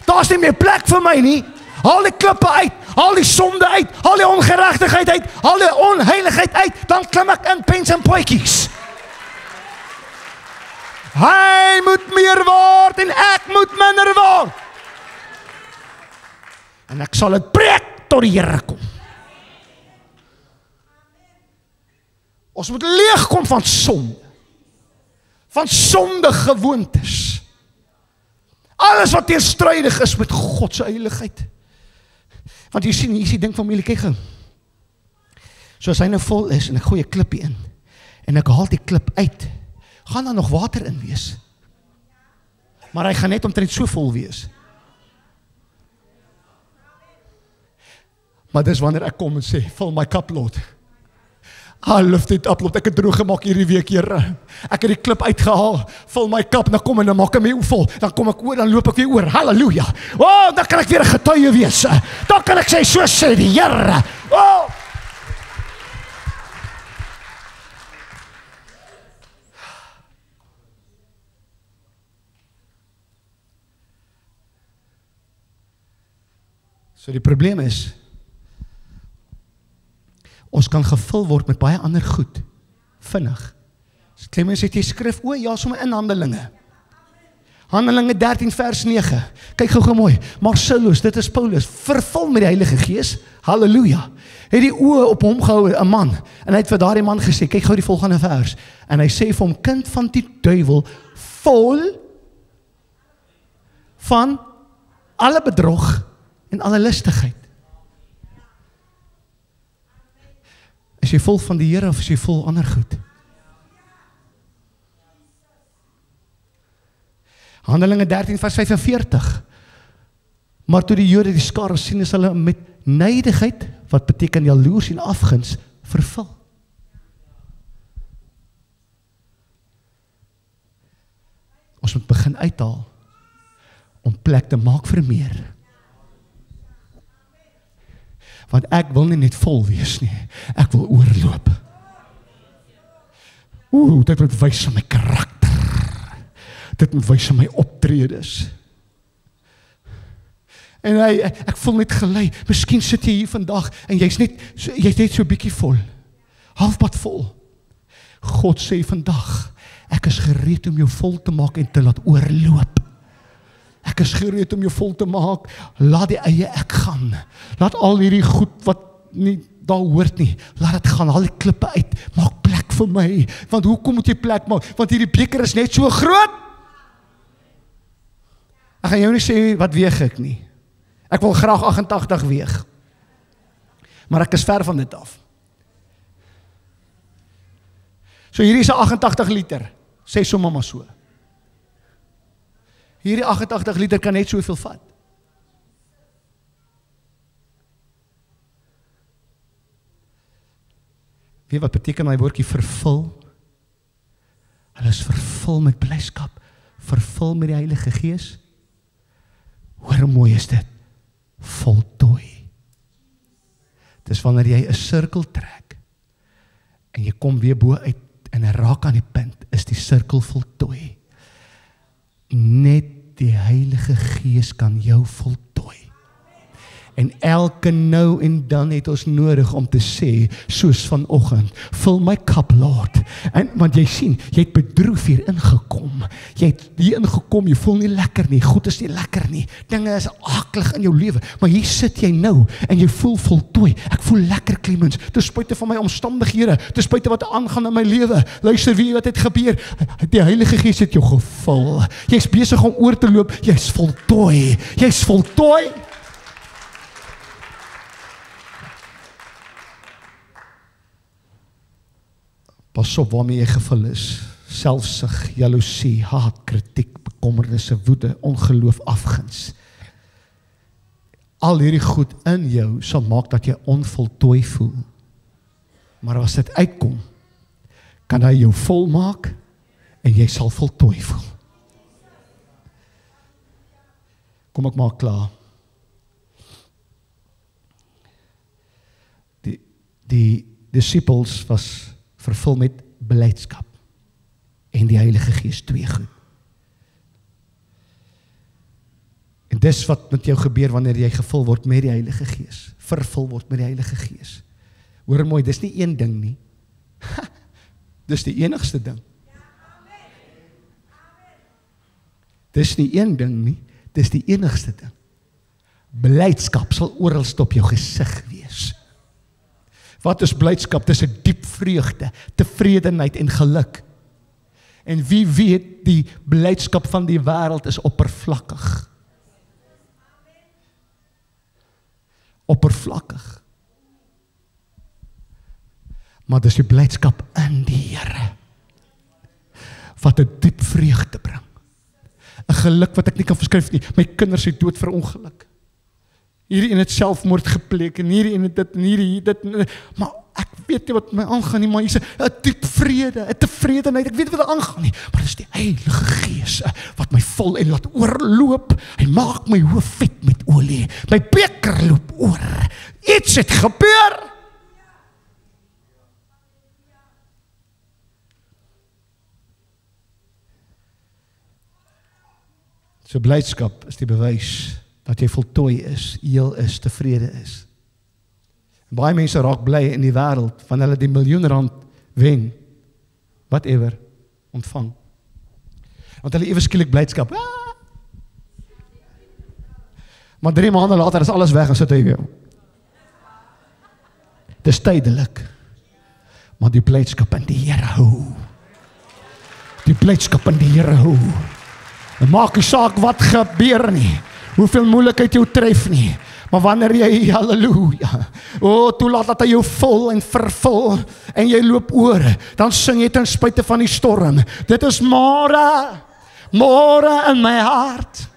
Daar's nie meer plek vir my nie. Haal die klippe uit, haal die sonde uit, haal die ongeregtigheid uit, haal die onheiligheid uit, dan klim ek in pens en potjies. Hy moet meer word en ek moet minder word. En ek sal dit preek tot die Here kom. Ons moet leeg kom van sonde. Van sondige gewoontes. Alles wat teenstrydig is met God se heiligheid. Want jy sien, hier is die ding familie, kyk gou. So as hy nou vol is en ek gooi 'n klippie in en ek haal die klip uit, gaan daar nog water in wees. Maar hy gaan net omtrent so vol wees. Maar dis wanneer ek kom en sê, vul my kap, Lord. I lift it up, Lord. Ek het droog gemaak hierdie week, Here. Ek het die klip uitgehaal, vul my kap, dan kom en dan maak ek my vol. Dan kom ek oor, dan loop ek weer oor. Halleluja. Dan kan ek weer 'n getuie wees. Dan kan ek sê, so sê die Here. So die probleem is, ons kan gevul word met baie ander goed, vinnig. Clemens het jy skrif, ja, sommer in Handelinge. Handelinge 13 vers 9, kyk gou mooi, Marcellus, dit is Paulus, vervul met die Heilige Gees, halleluja, het die oë op hom gehou, 'n man, en hy het vir daardie man gesê, kyk gou die volgende vers, en hy sê vir hom, kind van die duiwel, vol van alle bedrog, en alle listigheid. Is jy vol van die Here of is jy vol ander goed? Handelinge 13 vers 45. Maar toe die Jode die skare sien, is hulle met neidigheid, wat beteken jaloers en afguns, vervul. Ons moet begin uithaal om plek te maak vir meer. Want ek wil nie net vol wees nie, ek wil oorloop. Dit moet wys aan my karakter. Dit moet wys aan my optredes. En ek voel net gelei, miskien sit jy hier vandag, en jy's net so bietjie vol, halfpad vol. God sê vandag, ek is gereed om jou vol te maak en te laat oorloop. Ek is gereed om jou vol te maak, laat die eie ek gaan, laat al hierdie goed wat nie daar hoort nie, laat dit gaan, haal die klippe uit, maak plek vir my, want hoekom moet jy plek maak, want hierdie beker is net so groot. Ek gaan jou nie sê, wat weeg ek nie, ek wil graag 88 weeg, maar ek is ver van dit af. So hierdie is 'n 88 liter, sê sommer maar so. Hierdie 88 liter kan net soveel vat. Weet wat beteken my woordjie vervul? Hulle is vervul met blydskap, vervul met die Heilige Gees. Hoe mooi is dit? Voltooi. Dis wanneer jy 'n sirkel trek en jy kom weer bo uit en raak aan die punt, is die sirkel voltooi. Net die Heilige Gees kan jou voltooi. En elke nou en dan het ons nodig om te sê, soos vanoggend, vul my kap, Lord. En, want jy sien, jy het bedroef hier ingekom. Jy het hier ingekom, jy voel nie lekker nie, goed is nie lekker nie. Dinge is akelig in jou lewe, maar hier sit jy nou en jy voel voltooi. Ek voel lekker, Clemens, ten spyte van my omstandighede, ten spyte wat aangaan in my lewe. Luister, wie wat het gebeur? Die Heilige Gees het jou gevul. Jy's besig om oor te loop, jy's voltooi. Jy's voltooi. Pas op waarmee jy gevul is, selfsug, jaloesie, haat, kritiek, bekommernisse, woede, ongeloof, afguns. Al hierdie goed in jou sal maak dat jy onvoltooi voel. Maar as dit uitkom, kan hy jou vol maak en jy sal voltooi voel. Kom ek maak klaar. Die disciples was vervul met blydskap en die Heilige Gees, twee goed. En dis wat met jou gebeur wanneer jy gevul word met die Heilige Gees, vervul word met die Heilige Gees. Hoor mooi, dis nie een ding nie. Dis die enigste ding. Dis nie een ding nie, dis die enigste ding. Blydskap sal oral op jou gesig wees. Wat is blydskap? Dis 'n diep vreugde, tevredenheid en geluk. En wie weet, die blydskap van die wêreld is oppervlakkig. Oppervlakkig. Maar dis die blydskap in die Here wat 'n diep vreugde bring. 'n geluk wat ek nie kan beskryf nie. My kinders het dood vir ongeluk. Hierdie een het selfmoord gepleeg en hierdie een het dit en hierdie dit. Maar ek weet nie wat my aangaan nie, maar hier's 'n diep vrede, 'n tevredenheid. Ek weet wat aangaan nie, maar dis die Heilige Gees wat my vul en laat oorloop. Hy maak my hoof vet met olie. My beker loop oor. Iets het gebeur. So blydskap is die bewys dat jy voltooi is, heel is, tevrede is. En baie mense raak bly in die wêreld van hulle die miljoen R wen, whatever, ontvang. Want hulle ewe skielik blydskap. Maar 3 maande later is alles weg en sit hy weer. Dis tydelik. Maar die blydskap in die Here hou. Die blydskap in die Here hou. En maak nie saak wat gebeur nie. Hoeveel moeilikheid jou tref nie. Maar wanneer jy, halleluja, toelaat dat hy jou vul en vervul en jy loop oor, dan sing jy ten spyte van die storm. Dit is môre, môre in my hart.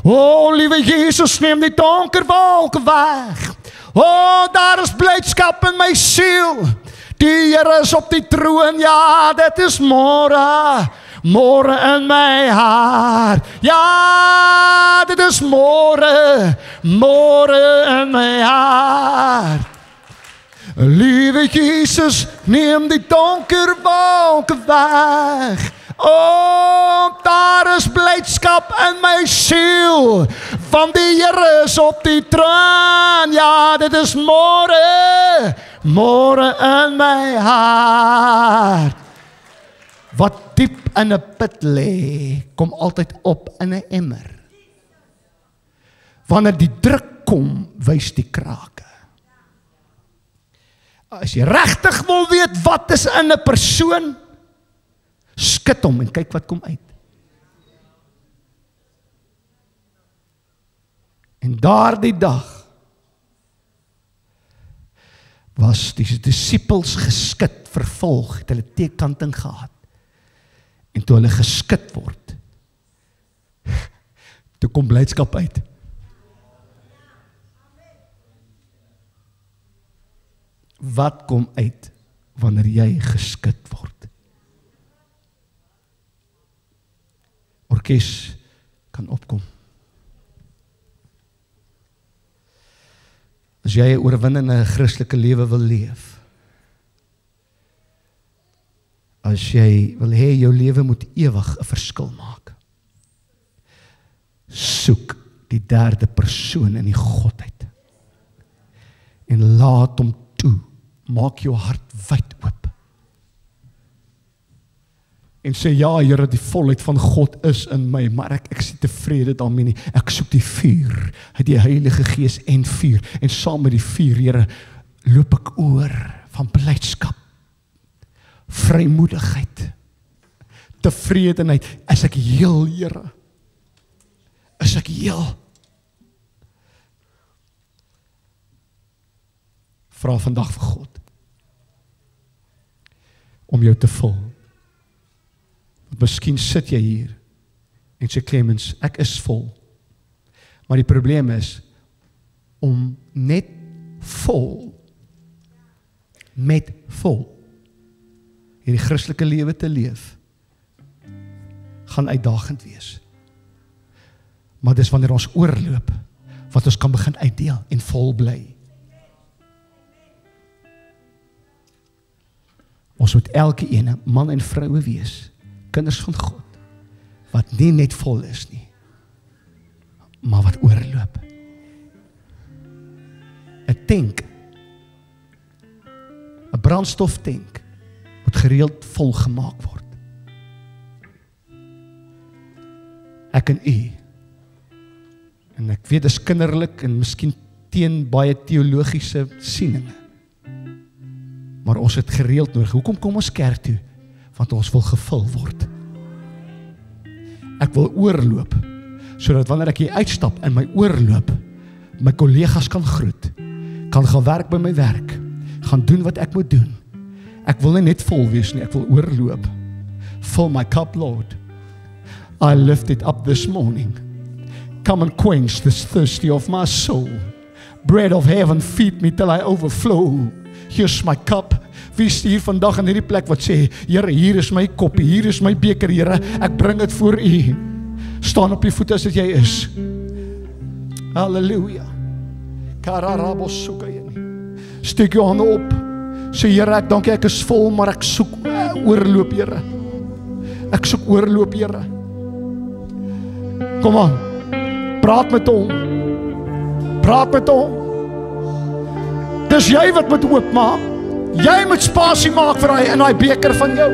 Liewe Jesus, neem die donker wolke weg. Daar is blydskap in my siel. Die Here is op die troon, ja, dit is môre. Môre in my hart. Ja, dit is môre. Môre in my hart. Liewe Jesus, neem die donker wolke weg. Daar is blydskap in my siel. Want die Here is op die troon. Ja, dit is môre. Môre in my hart. Wat diep in 'n put lê, kom altyd op in 'n emmer. Wanneer die druk kom, wys die krake. As jy regtig wil weet wat is in 'n persoon, skud hom en kyk wat kom uit. En daardie dag was die disippels geskit, vervolg, het hulle teekanting gehad. En toe hulle geskit word, toe kom blydskap uit. Wat kom uit wanneer jy geskit word? Orkes kan opkom. As jy 'n oorwinnende Christelike lewe wil leef, as jy wil hê jou lewe moet ewig 'n verskil maak, soek die derde persoon in die godheid en laat hom toe, maak jou hart wyd oop en sê, ja Here, die volheid van God is in my, maar ek is nie tevrede daarmee nie, ek soek die vuur, die Heilige Gees en vuur, en saam met die vuur, Here, loop ek oor van blydskap, vrymoedigheid, tevredenheid. Is ek heel, Here? Is ek heel? Vra vandag vir God om jou te vul. Want miskien sit jy hier en sê, Clemens, ek is vol. Maar die probleem is om net vol, met vol hierdie Christelike lewe te leef, gaan uitdagend wees. Maar dis wanneer ons oorloop, wat ons kan begin uitdeel en vol bly. Ons moet elke ene, man en vroue wees, kinders van God, wat nie net vol is nie, maar wat oorloop. 'n tank, 'n brandstoftank, moet gereeld vol gemaak word. Ek en u, en ek weet dis kinderlik en miskien teen baie teologiese sieninge, maar ons het gereeld nodig. Hoekom kom ons kerk toe? Want ons wil gevul word. Ek wil oorloop, sodat wanneer ek hier uitstap in my oorloop, my kollegas kan groet, kan gaan werk by my werk, gaan doen wat ek moet doen. Ek wil nie net vol wees nie, ek wil oorloop. Fill my cup, Lord. I lift it up this morning. Come and quench this thirsty of my soul. Bread of heaven, feed me till I overflow. Here's my cup. Wie is hier vandag in hierdie plek wat sê, Here, hier is my koppie, hier is my beker, Here, ek bring dit voor U. Staan op die voete as dit jy is. Halleluja. Steek jou hande op. Sê, Here, ek dank U, ek is vol, maar ek soek oorloop, Here. Ek soek oorloop, Here. Kom aan. Praat met hom. Praat met hom. Dis jy wat moet oopmaak. Jy moet spasie maak vir hy in hy beker van jou.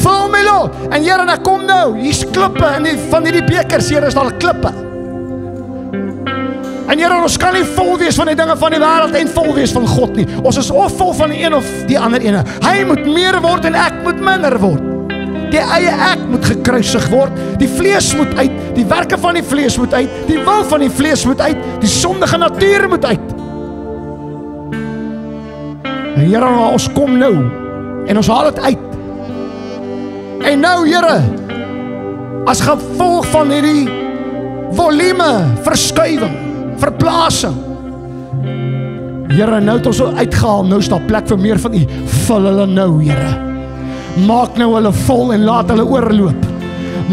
Vul my Lord. En Here, en ek kom nou. Hier's klippe in van hierdie bekers, Here, is daar klippe. En Here, ons kan nie vol wees van die dinge van die wêreld en vol wees van God nie. Ons is of vol van die een of die ander ene. Hy moet meer word en ek moet minder word. Die eie ek moet gekruisig word. Die vlees moet uit. Die werke van die vlees moet uit. Die wil van die vlees moet uit. Die sondige natuur moet uit. En Here, ons kom nou en ons haal dit uit. En nou, Here, as gevolg van hierdie volume, verskuiwing, verplasing, Here, nou het ons uitgehaal, nou is daar plek vir meer van U. Vul hulle nou, Here. Maak nou hulle vol en laat hulle oorloop.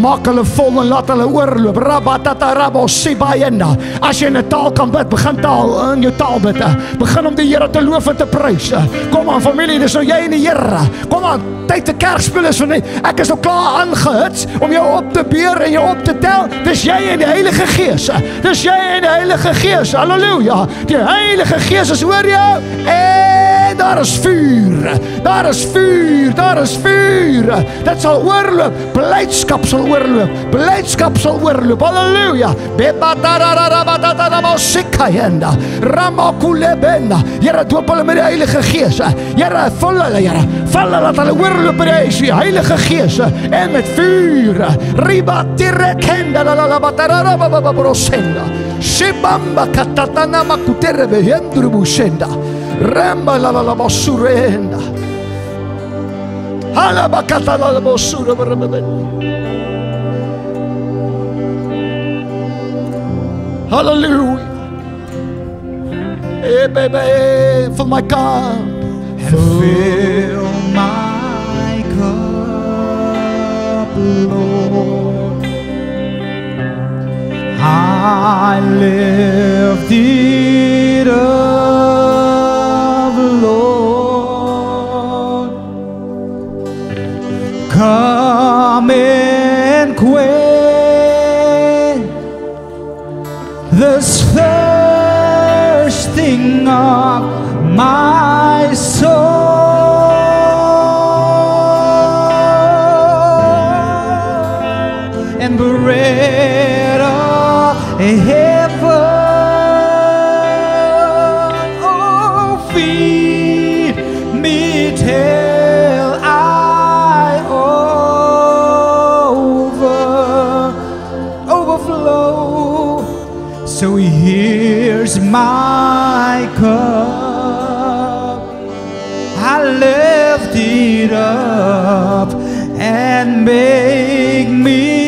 Maak hulle vol en laat hulle oorloop. Rabatata rabo sibayenda. As jy in 'n taal kan bid, begin taal in jou taal bid. Begin om die Here te loof en te prys. Kom aan familie, dis nou jy en die Here. Kom aan, tyd te kerkspeel is van net. Ek is nou klaar aangehits om jou op te beer en jou op te tel. Dis jy en die Heilige Gees. Dis jy en die Heilige Gees. Halleluja. Die Heilige Gees is oor jou. En daar is vuur. Daar is vuur. Daar is vuur. Dit sal oorloop. Blydskap sal oorloop. Blydskap sal oorloop. Halleluja. Bebatararabatatarabosikayenda. Ramakulebenda. Here, doop hulle met die Heilige Gees. Here, vul hulle, Here. Vul hulle dat hulle oorloop by die Heilige Gees en met vuur. Ribatirekenda lalabatararababrosenda. Shibamba katatana makuterebe hendrubusenda. Ramba lalalabasurenda. Halabakatalalabasurabarababen. Hallelujah. Hey baby, fill my cup. Fill my cup, Lord. I lift it up, Lord. Come and quench this thirsting of my soul, and bread of heaven, oh, feed me till I overflow. So here's my cup, I lift it up and make me